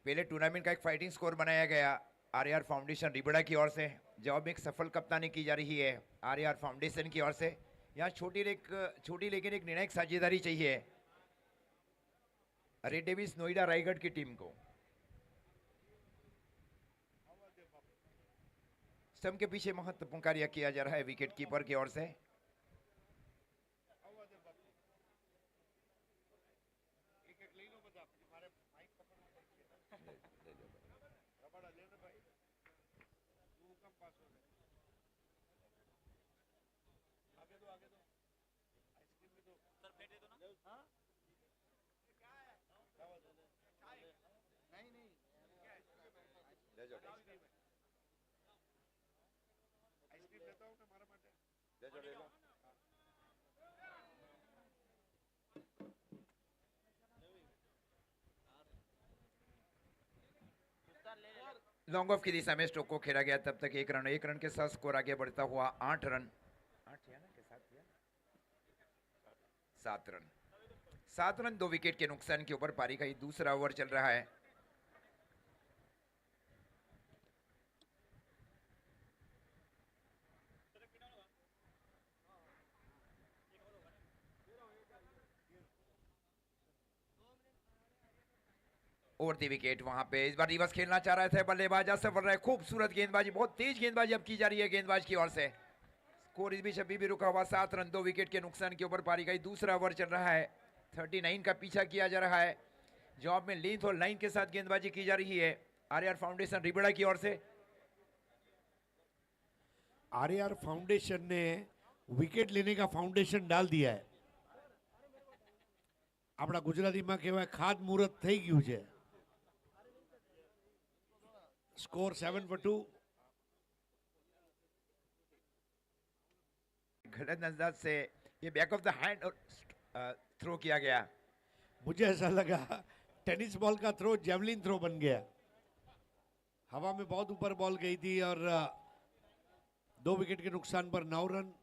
पहले टूर्नामेंट का एक फाइटिंग स्कोर बनाया गया आरआर फाउंडेशन रिबड़ा की ओर से। जवाब में एक सफल कप्तानी की जा रही है आरआर फाउंडेशन की ओर से। यहाँ छोटी लेकिन एक निर्णायक साझेदारी चाहिए रेड डेविस नोएडा रायगढ़ की टीम को। स्टंप के पीछे महत्वपूर्ण कार्य किया जा रहा है विकेट कीपर की ओर से। लॉन्ग ऑफ की दिशा में स्ट्रोक को खेला गया, तब तक 1 रन के साथ स्कोर आगे बढ़ता हुआ 8 रन 7 रन 2 विकेट के नुकसान के ऊपर पारी का ये दूसरा ओवर चल रहा है। ओवर दी विकेट वहां पे इस बार रिवर्स खेलना चाह रहे थे बल्लेबाज, सफल रहे। खूबसूरत गेंदबाजी, बहुत तेज गेंदबाजी अब की जा रही है गेंदबाज की ओर से। स्कोर इस बीच अभी भी रुका हुआ 7 रन 2 विकेट के नुकसान के ऊपर पारी का ये दूसरा ओवर चल रहा है। 39 का पीछा किया जा रहा है। जवाब में लेंथ और लाइन के साथ गेंदबाजी की जा रही है आरआर फाउंडेशन रिबड़ा की ओर से। आरआर फाउंडेशन ने विकेट लेने का फाउंडेशन डाल दिया है। આપણા ગુજરાતીમાં કહેવાય ખાદ મુહૂર્ત થઈ ગયું છે। Score 7 for 2। गलत अंदाज से ये back of the hand throw किया गया। मुझे ऐसा लगा टेनिस बॉल का थ्रो जेवलिन थ्रो बन गया। हवा में बहुत ऊपर बॉल गई थी और 2 विकेट के नुकसान पर 9 रन।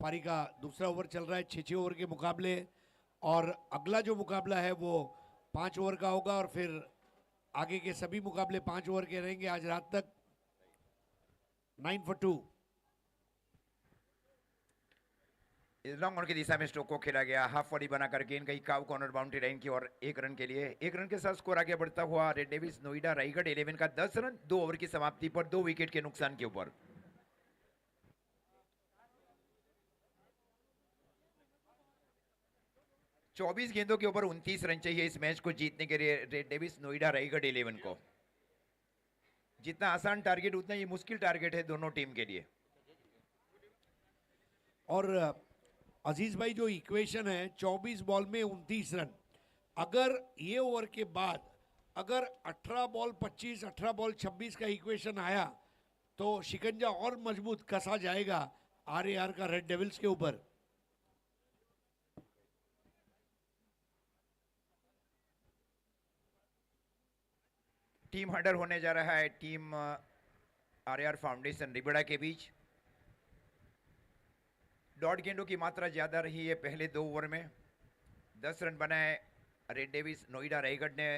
पारी का दूसरा ओवर चल रहा है 6 ओवर के मुकाबले, और अगला जो मुकाबला है वो 5 ओवर का होगा और फिर आगे के सभी मुकाबले 5 ओवर के रहेंगे आज रात तक। 9 for 2। लॉन्ग ऑन की दिशा में स्ट्रोक को खेला गया, हाफ बॉडी बनाकर गेंद गई काउ कॉर्नर बाउंड्री लाइन की और 1 रन के लिए। 1 रन के साथ स्कोर आगे बढ़ता हुआ रेड डेविस नोएडा रायगढ़ 11 का 10 रन 2 ओवर की समाप्ति पर 2 विकेट के नुकसान के ऊपर। चौबीस गेंदों के ऊपर 29 रन चाहिए इस मैच को जीतने के लिए रेड डेविस नोएडा रायगढ़ 11 को। जितना आसान टारगेट उतना ही मुश्किल टारगेट है दोनों टीम के लिए। और अजीज भाई जो इक्वेशन है 24 बॉल में 29 रन, अगर ये ओवर के बाद अगर 18 बॉल 25 18 बॉल 26 का इक्वेशन आया तो शिकंजा और मजबूत कसा जाएगा आरआर का रेड डेविल्स के ऊपर। टीम हर्डर होने जा रहा है टीम आरआर फाउंडेशन रिबड़ा के बीच। डॉट गेंदों की मात्रा ज्यादा रही है पहले 2 ओवर में। 10 रन बनाए रेड डेविस नोएडा रायगढ़ ने।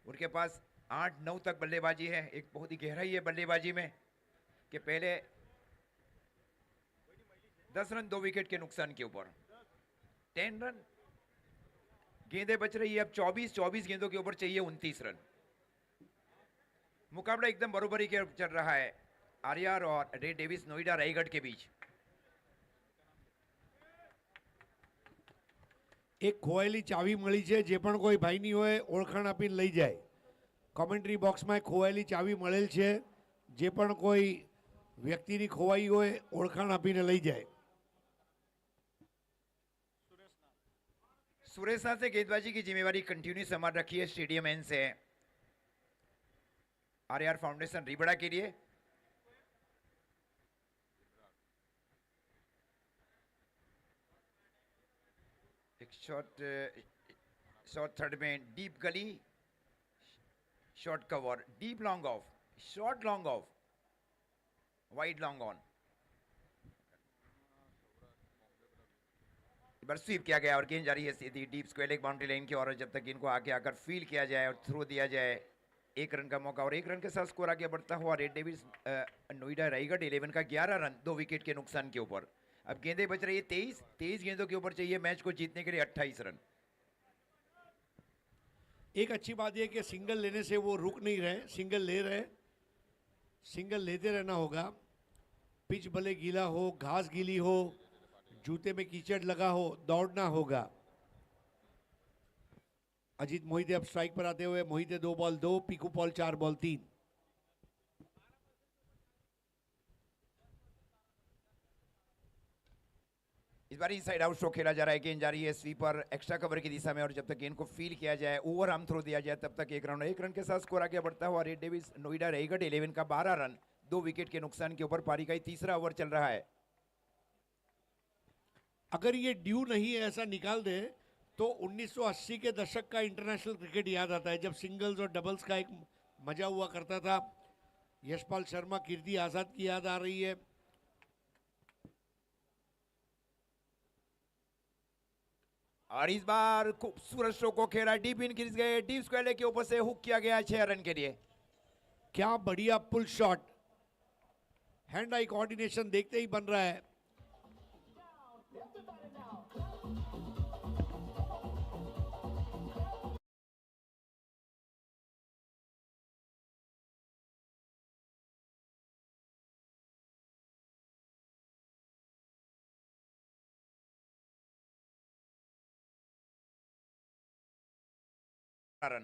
उनके पास 8-9 तक बल्लेबाजी है। एक बहुत ही गहराई है बल्लेबाजी में कि पहले 10 रन 2 विकेट के नुकसान के ऊपर 10 रन। गेंदें बच रही है अब 24 गेंदों के ऊपर चाहिए 29 रन। मुकाबला एकदम बरोबरी के चल रहा है आरआर और रेड डेविस नोएडा रायगढ़ के बीच। એક ખોવાયેલી ચાવી મળી છે, જે પણ કોઈ ભાઈની હોય ઓળખાણ આપીને લઈ જાય। કોમેન્ટ્રી બોક્સમાં એક ખોવાયેલી ચાવી મળેલ છે, જે પણ કોઈ વ્યક્તિની ખોવાઈ હોય ઓળખાણ આપીને લઈ જાય। सुरेश नाथ से गेंदबाजी की जिम्मेवारी कंटिन्यू संभाल रखी है स्टेडियम एन से आरआर फाउंडेशन रिबड़ा के लिए। एक शॉट थर्ड में डीप गली, short cover, deep long off, short long off, wide long on. एक बार स्वीप किया गया और गेंद जा रही है सीधी deep square leg boundary line की ओर। जब तक इनको आगे आकर फील किया जाए और थ्रो दिया जाए 1 रन का मौका और 1 रन के साथ स्कोर आगे बढ़ता हुआ रेड डेविस नोएडा रायगढ़ 11 का 11 रन 2 विकेट के नुकसान के ऊपर। अब गेंदें बच रही है 23 गेंदों के ऊपर चाहिए मैच को जीतने के लिए 28 रन। एक अच्छी बात यह कि सिंगल लेने से वो रुक नहीं रहे, सिंगल ले रहे। सिंगल लेते रहना होगा। पिच भले गीला हो, घास गीली हो, जूते में कीचड़ लगा हो, दौड़ना होगा। अजीत मोहिते अब स्ट्राइक पर आते हुए। Mohite 2 ball 2, Piku Paul 4 ball 3। इस बार इनसाइड आउट स्ट्रोक खेला जा रहा है। गेंद जा रही है स्वीपर एक्स्ट्रा कवर की दिशा में और जब तक गेंद को फील किया जाए, ओवर आर्म थ्रो दिया जाए, तब तक 1 रन के साथ स्कोर आगे बढ़ता हुआ रेड डेविस नोएडा रायगढ़ 11 का 12 रन 2 विकेट के नुकसान के ऊपर। पारी का तीसरा ओवर चल रहा है। अगर ये ड्यू नहीं है ऐसा निकाल दे तो 1980 के दशक का इंटरनेशनल क्रिकेट याद आता है, जब सिंगल्स और डबल्स का एक मजा हुआ करता था। यशपाल शर्मा, कीर्ति आजाद की याद आ रही है। और इस बार खूबसूरत स्ट्रोक को खेला, डीप इन गिर गए, डीप स्क्वायर लेग के ऊपर से हुक किया गया 6 रन के लिए। क्या बढ़िया pull shot, hand eye coordination देखते ही बन रहा है। रन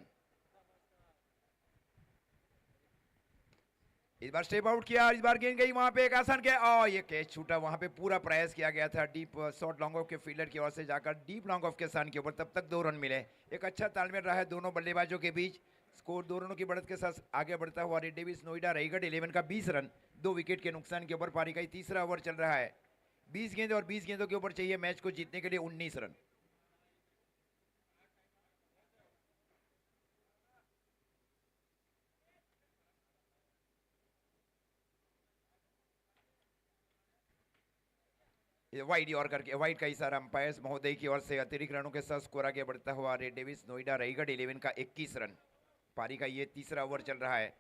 इस बार स्टेप आउट किया। इस बार गेंद गई वहां पे एक आसान क्या और ये कैच छूटा। वहां पे पूरा प्रयास किया गया था डीप शॉट लॉन्ग ऑफ के फील्डर की ओर से जाकर डीप लॉन्ग ऑफ के स्थान के ऊपर। तब तक 2 रन मिले। एक अच्छा तालमेल रहा है दोनों बल्लेबाजों के बीच। स्कोर 2 रनों की बढ़त के साथ आगे बढ़ता हुआ रेड डेविस नोएडा रायगढ़ 11 का 20 रन 2 विकेट के नुकसान के ऊपर। पारी का तीसरा ओवर चल रहा है। 20 गेंद और 20 गेंदों के ऊपर चाहिए मैच को जीतने के लिए 19 रन। वाइड और करके वाइड का इशारा अंपायर्स महोदय की ओर से। अतिरिक्त रनों के साथ स्कोर आगे बढ़ता हुआ रेड डेविस नोएडा रायगढ़ 11 का 21 रन। पारी का ये तीसरा ओवर चल रहा है।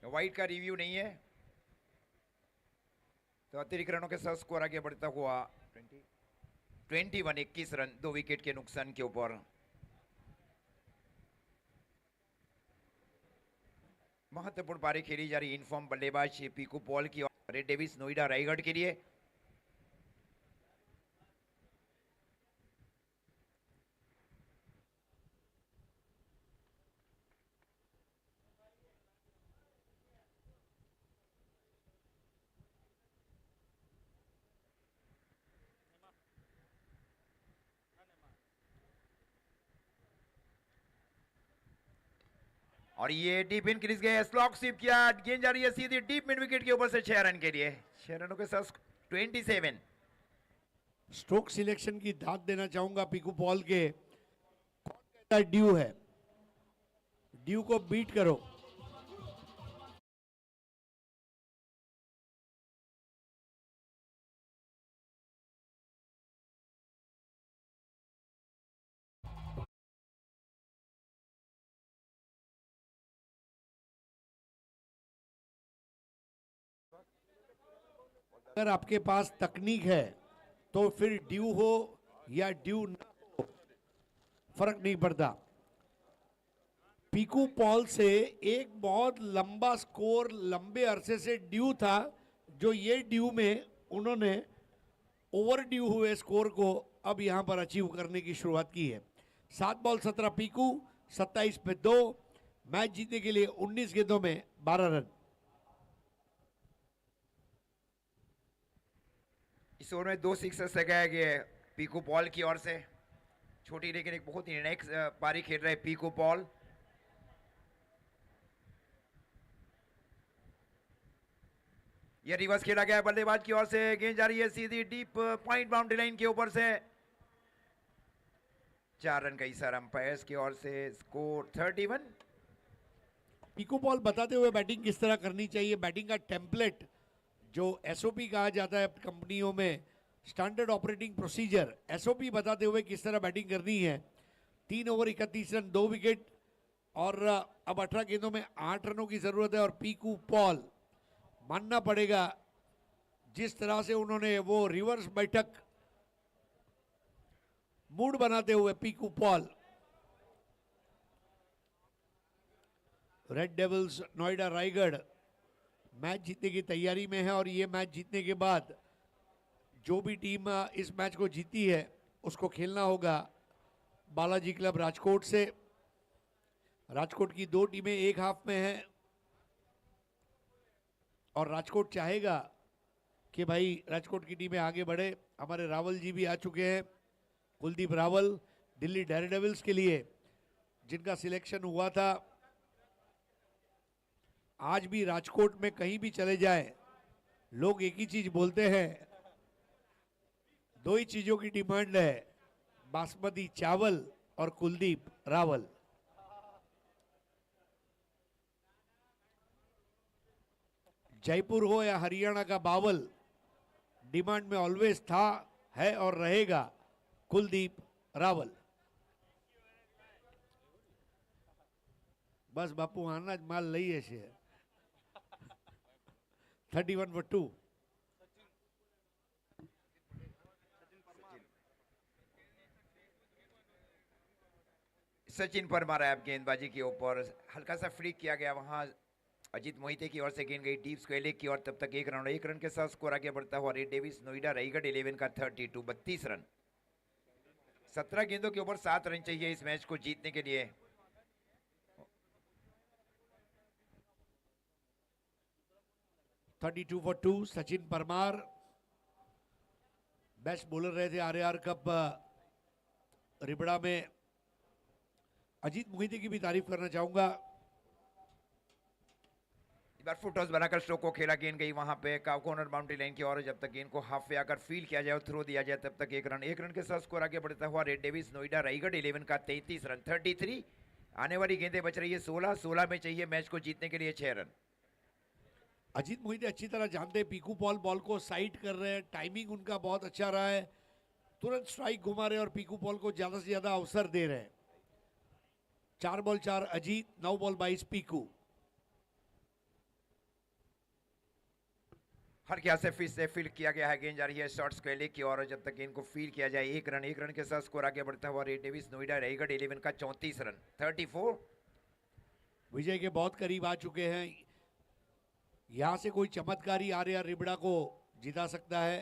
वाइड का रिव्यू नहीं है तो अतिरिक्त रनों के साथ स्कोर आगे बढ़ता हुआ 21 रन 2 विकेट के नुकसान के ऊपर। महत्वपूर्ण पारी खेली जा रही इनफॉर्म बल्लेबाज पीकू पॉल की रेड डेविस नोएडा रायगढ़ के लिए। और ये डीप इन क्रीज गए, स्लॉग स्वीप किया, गेंद जा रही है सीधी डीप मिड विकेट के ऊपर से 6 रन के लिए। 6 रनों के साथ 27। स्ट्रोक सिलेक्शन की दाद देना चाहूंगा पीकू पॉल के। कौन कहता है ड्यू है? ड्यू को बीट करो। अगर आपके पास तकनीक है तो फिर ड्यू हो या ड्यू ना हो, फर्क नहीं पड़ता। पीकू पॉल से एक बहुत लंबा स्कोर लंबे अरसे से ड्यू था, जो ये ड्यू में उन्होंने ओवर ड्यू हुए स्कोर को अब यहां पर अचीव करने की शुरुआत की है। 7 बॉल 17 पीकू, 27 पे 2। मैच जीतने के लिए 19 गेंदों में 12 रन। इस ओवर में 2 सिक्सर्स लगाए गए पीकू पॉल की ओर से। छोटी लेकिन एक बहुत ही निर्णायक पारी खेल रहे पीकू पॉल। यह रिवर्स खेला गया बल्लेबाज की ओर से, गेंद जा रही है सीधी डीप पॉइंट बाउंड्री लाइन के ऊपर से। 4 रन का इशारा अंपायर्स की ओर से। स्कोर 31। पीकू पॉल बताते हुए बैटिंग किस तरह करनी चाहिए, बैटिंग का टेम्पलेट जो एसओपी कहा जाता है कंपनियों में, स्टैंडर्ड ऑपरेटिंग प्रोसीजर, एसओपी बताते हुए किस तरह बैटिंग करनी है। 3 ओवर 31 रन, 2 विकेट और अब 18 गेंदों में 8 रनों की जरूरत है। और पीकू पॉल, मानना पड़ेगा जिस तरह से उन्होंने वो रिवर्स बैठक मूड बनाते हुए Piku Paul, Red devils Noida Raigarh match जीतने की तैयारी में है। और ये मैच जीतने के बाद जो भी टीम इस मैच को जीती है उसको खेलना होगा बालाजी क्लब राजकोट से। राजकोट की 2 टीमें एक हाफ में हैं और राजकोट चाहेगा कि भाई राजकोट की टीमें आगे बढ़े। हमारे रावल जी भी आ चुके हैं, कुलदीप रावल, दिल्ली डेयरडेविल्स के लिए जिनका सिलेक्शन हुआ था। आज भी राजकोट में कहीं भी चले जाए लोग एक ही चीज बोलते हैं, 2 ही चीजों की डिमांड है, बासमती चावल और कुलदीप रावल। जयपुर हो या हरियाणा का बावल, डिमांड में ऑलवेज था, है और रहेगा कुलदीप रावल। बस बापू आना ज माल लईए छे। 31 for 2। सचिन परमार है अब गेंदबाजी के ऊपर। हल्का सा फ्लिक किया गया वहां अजीत मोहिते की ओर से, गेंद गई डीप स्क्वायर लेग की ओर। तब तक 1 रन के साथ स्कोर आगे बढ़ता हुआ रेड डेविस नोएडा रायगढ़ 11 का 32, 32 रन। 17 गेंदों के ऊपर 7 रन चाहिए इस मैच को जीतने के लिए। Thirty 32 for 2। Sachin Parmar best bowler रहे थे आरआर कप रिबड़ा में। अजीत मोहिते की भी तारीफ करना चाहूंगा। इस बार फुट टॉस बनाकर स्ट्रोक को खेला, गेंद गई वहां पे कॉर्नर बाउंड्री लाइन की ओर। जब तक गेंद को हाफ वे आकर फील किया जाए और थ्रो दिया जाए तब तक 1 रन के साथ स्कोर आगे बढ़ता हुआ रेड डेविस नोएडा रायगढ़ 11 का 33 रन, 33। आने वाली गेंदें बच रही है 16 में चाहिए मैच को जीतने के लिए 6 रन। अजीत मोहिते अच्छी तरह जानते हैं पीकू पॉल बॉल को साइड कर रहे हैं, टाइमिंग उनका बहुत अच्छा रहा है, तुरंत स्ट्राइक घुमा रहे हैं और पीकू पॉल को ज्यादा से ज्यादा अवसर दे रहे हैं। 4 बॉल 4 अजीत, 9 बॉल 22 पीकू। हर क्या से फिर से फील किया गया है, गेंद जा रही है शॉर्ट स्क्वायर लेग की ओर। जब तक गेंद को फील किया जाए 1 रन के साथ स्कोर आगे बढ़ता हुआ रेड डेविस नोएडा रायगढ़ 11 का 34 रन, 34। विजय के बहुत करीब आ चुके हैं। यहां से कोई चमत्कारी आर्या रिबड़ा को जिता सकता है।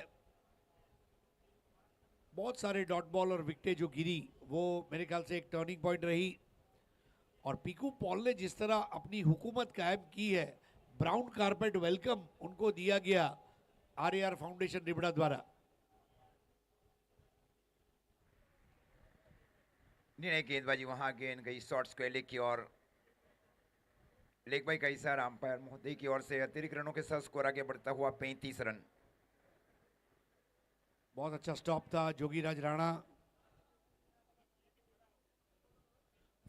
बहुत सारे डॉट बॉल और विकेटें जो गिरी वो मेरे ख्याल से एक टर्निंग पॉइंट रही। और पीकू पॉल ने जिस तरह अपनी हुकूमत कायम की है, ब्राउन कारपेट वेलकम उनको दिया गया आरएआर फाउंडेशन रिबड़ा द्वारा। निर्णय गेंदबाजी वहां, गेंद गई शॉर्ट स्क्वायर लेग की ओर। लेग बाई का इशारा अंपायर महोदय की ओर से। अतिरिक्त रनों के साथ स्कोर आगे बढ़ता हुआ 35 रन। बहुत अच्छा स्टॉप था Jogiraj Rana.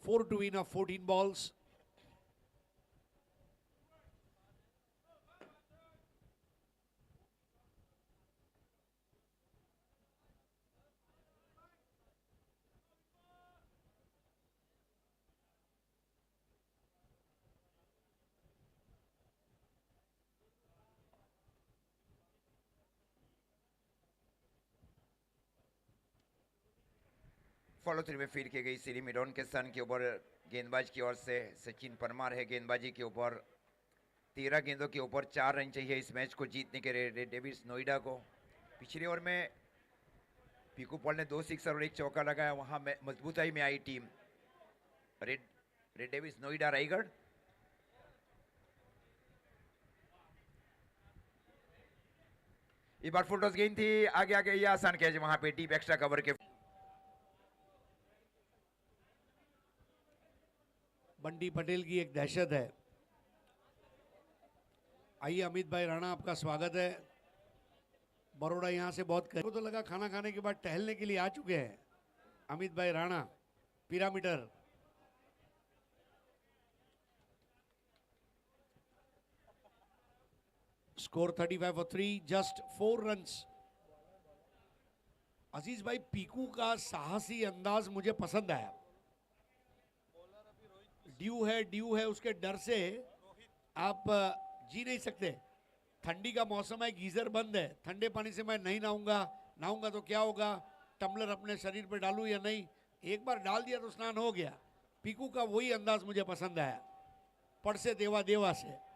4 to win of 14 balls. Follow through में फील्ड की गई सीरी मिडॉन के सन के ऊपर गेंदबाज की ओर से सचिन परमार है गेंदबाजी के ऊपर. 13 गेंदों के ऊपर 4 रन चाहिए इस मैच को जीतने के रेड डेविल्स नोएडा को. पिछले ओवर में पीकू पॉल ने 2 सिक्सर और 1 चौका लगाया. वहां मजबूताई में आई team red devils Noida Raigarh. इस बार फुल टॉस गेंद थी आगे आगे. ये आसान कैच वहां पे डीप एक्स्ट्रा कवर के. बंटी पटेल की एक दहशत है. आइए अमित भाई राणा, आपका स्वागत है. बड़ौदा यहाँ से बहुत करीब, तो लगा खाना खाने के बाद टहलने के लिए आ चुके हैं अमित भाई राणा. पिरामिडर score 35 for 3, just 4 runs. Aziz भाई, पीकू का साहसी अंदाज मुझे पसंद आया. ड्यू है उसके डर से आप जी नहीं सकते. ठंडी का मौसम है, गीजर बंद है. ठंडे पानी से मैं नहीं नहाऊंगा तो क्या होगा, टम्बलर अपने शरीर पे डालूं या नहीं. एक बार डाल दिया तो स्नान हो गया. पीकू का वही अंदाज मुझे पसंद आया, पड़ से देवा देवा से.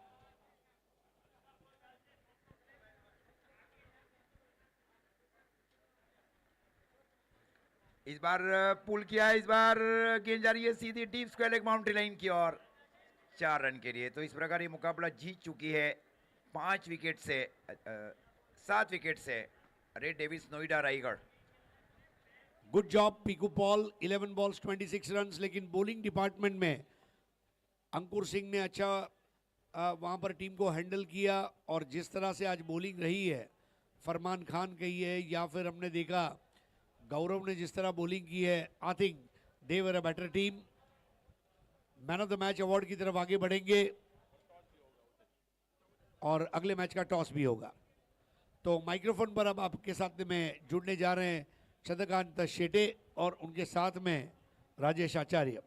इस बार पुल किया. इस बार गेंद जा रही है सीधी deep square leg boundary line की ओर 4 रन के लिए. तो इस प्रकार ये मुकाबला जीत चुकी है 7 विकेट से Red devils Noida Raigarh. Good job Piku Paul. 11 balls 26 runs. लेकिन बॉलिंग डिपार्टमेंट में अंकुर सिंह ने अच्छा वहां पर टीम को हैंडल किया. और जिस तरह से आज बॉलिंग रही है, फरमान खान कही है या फिर हमने देखा गौरव ने जिस तरह बॉलिंग की है, I think they were a better team. Man of the match award की तरफ आगे बढ़ेंगे और अगले मैच का टॉस भी होगा. तो माइक्रोफोन पर अब आपके साथ में जुड़ने जा रहे हैं चंद्रकांत शेटे और उनके साथ में राजेश आचार्य.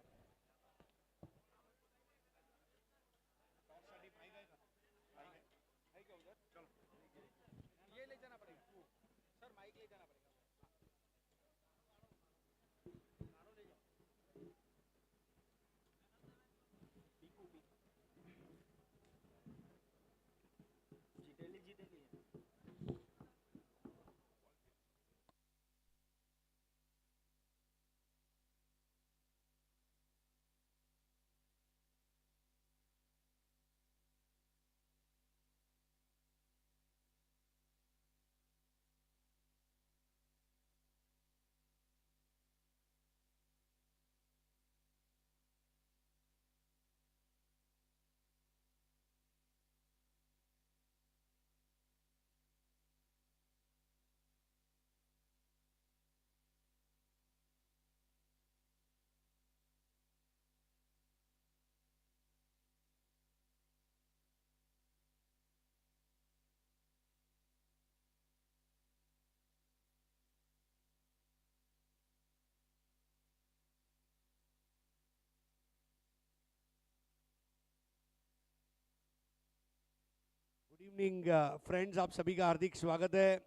गुड इवनिंग फ्रेंड्स, आप सभी का हार्दिक स्वागत है.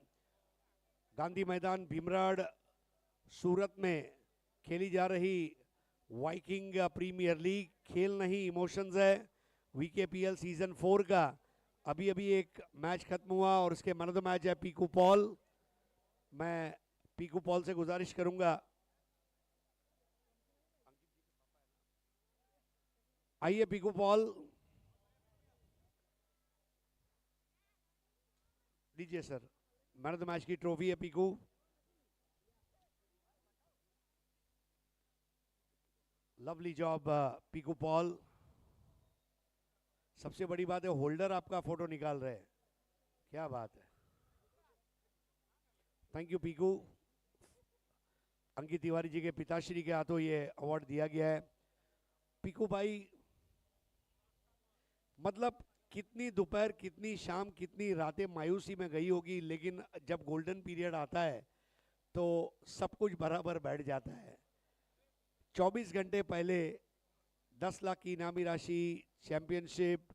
गांधी मैदान भीमराड सूरत में खेली जा रही वाइकिंग प्रीमियर लीग. खेल नहीं इमोशंस है. वीकेपीएल सीजन 4 का अभी अभी एक मैच खत्म हुआ और उसके मैन ऑफ द मैच है पीकू पॉल. मैं पीकू पॉल से गुजारिश करूंगा, आइए पीकू पॉल, लीजिए sir. Man of the match की ट्रॉफी है Piku. Lovely job Piku Paul. सबसे बड़ी बात है होल्डर आपका फोटो निकाल रहे हैं, क्या बात है. Thank you Piku. अंकित तिवारी जी के पिताश्री के हाथों ये अवार्ड दिया गया है। पीकू भाई, मतलब कितनी दोपहर, कितनी शाम, कितनी रातें मायूसी में गई होगी, लेकिन जब गोल्डन पीरियड आता है तो सब कुछ बराबर बैठ जाता है। 24 घंटे पहले 10 लाख की इनामी राशि, चैंपियनशिप,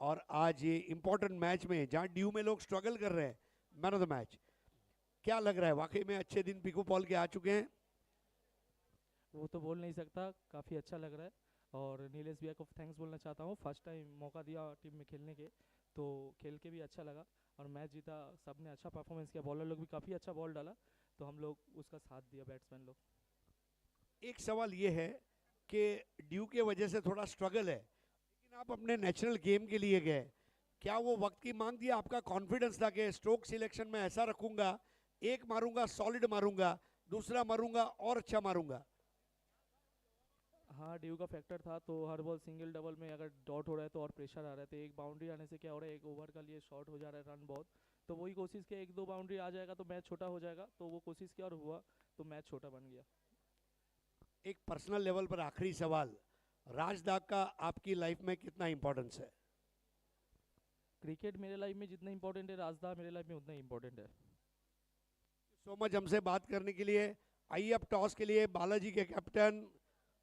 और आज ये इंपॉर्टेंट मैच में जहां ड्यू में लोग स्ट्रगल कर रहे हैं, मैन ऑफ द मैच, क्या लग रहा है? वाकई में अच्छे दिन पीकू पॉल के आ चुके हैं। वो तो बोल नहीं सकता, काफ़ी अच्छा लग रहा है। और नीलेश भैया को थैंक्स बोलना चाहता हूँ, फर्स्ट टाइम मौका दिया टीम में खेलने के, तो खेल के भी अच्छा लगा और मैच जीता। सबने अच्छा परफॉर्मेंस किया, बॉलर लोग भी काफ़ी अच्छा बॉल डाला, तो हम लोग उसका साथ दिया, बैट्समैन लोग। एक सवाल ये है कि ड्यू के वजह से थोड़ा स्ट्रगल है, लेकिन आप अपने नेशनल गेम के लिए गए, क्या वो वक्त की मांग थी? आपका कॉन्फिडेंस था कि स्ट्रोक सिलेक्शन में ऐसा रखूंगा, एक मारूंगा सॉलिड मारूंगा, दूसरा मारूंगा और अच्छा मारूंगा? हाँ, ड्यू का फैक्टर था, तो हर बॉल सिंगल डबल में अगर डॉट हो रहा है तो और प्रेशर आ रहा है, तो एक बाउंड्री आने से क्या हो रहा है, एक ओवर का लिए शॉर्ट हो जा रहा है रन बहुत, तो वही कोशिश किया, एक दो बाउंड्री आ जाएगा तो मैच छोटा हो जाएगा, तो वो कोशिश किया और हुआ, तो मैच छोटा बन गया। एक पर्सनल लेवल पर आखिरी सवाल, राजदाग का आपकी लाइफ में कितना इंपॉर्टेंस है? क्रिकेट मेरे लाइफ में जितना इंपॉर्टेंट है, राजदा मेरे लाइफ में उतना इंपॉर्टेंट है। सो मच हमसे बात करने के लिए। आइए अब टॉस के लिए बालाजी के कैप्टन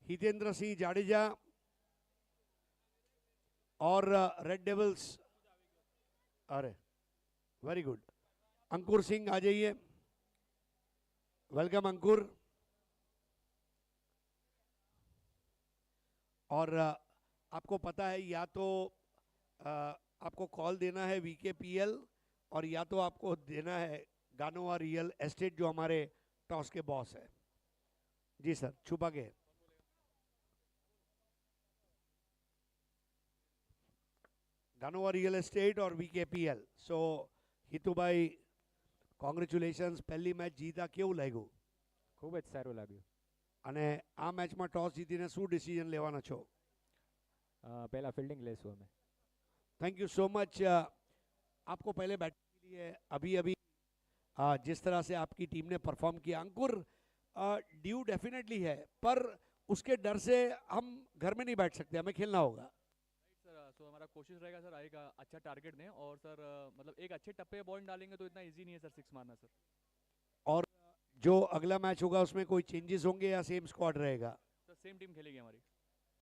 हितेंद्र सिंह जाडेजा और रेड डेविल्स, अरे वेरी गुड, अंकुर सिंह आ जाइए। वेलकम अंकुर। और आपको पता है, या तो आपको कॉल देना है वीकेपीएल, और या तो आपको देना है गानोवा रियल एस्टेट, जो हमारे टॉस के बॉस है। जी सर, छुपा के। गानोवा रियल एस्टेट और वीकेपीएल। सो हितू भाई, કોંગ્રેચ્યુલેશન્સ, પહેલી મેચ જીતા કેવું લાગ્યું? ખૂબ જ સારું લાગ્યું. અને આ મેચમાં ટોસ જીતીને શું ડિસિઝન લેવાના છો? પહેલાં ફિલ્ડિંગ લેશું અમે. Thank you so much. आपको पहले बैटिंग के लिए अभी अभी जिस तरह से आपकी टीम ने परफॉर्म किया, अंकुर, ड्यू डेफिनेटली है, पर उसके डर से हम घर में नहीं बैठ सकते, हमें खेलना होगा। सर, सो हमारा कोशिश रहेगा सर, एक अच्छा टारगेट दें, और सर मतलब एक अच्छे टप्पे बॉल डालेंगे तो इतना इजी नहीं है सर सिक्स मारना सर। और जो अगला मैच होगा उसमें कोई चेंजेस होंगे या सेम स्क्वाड रहेगा? सर सेम टीम खेलेगी हमारी।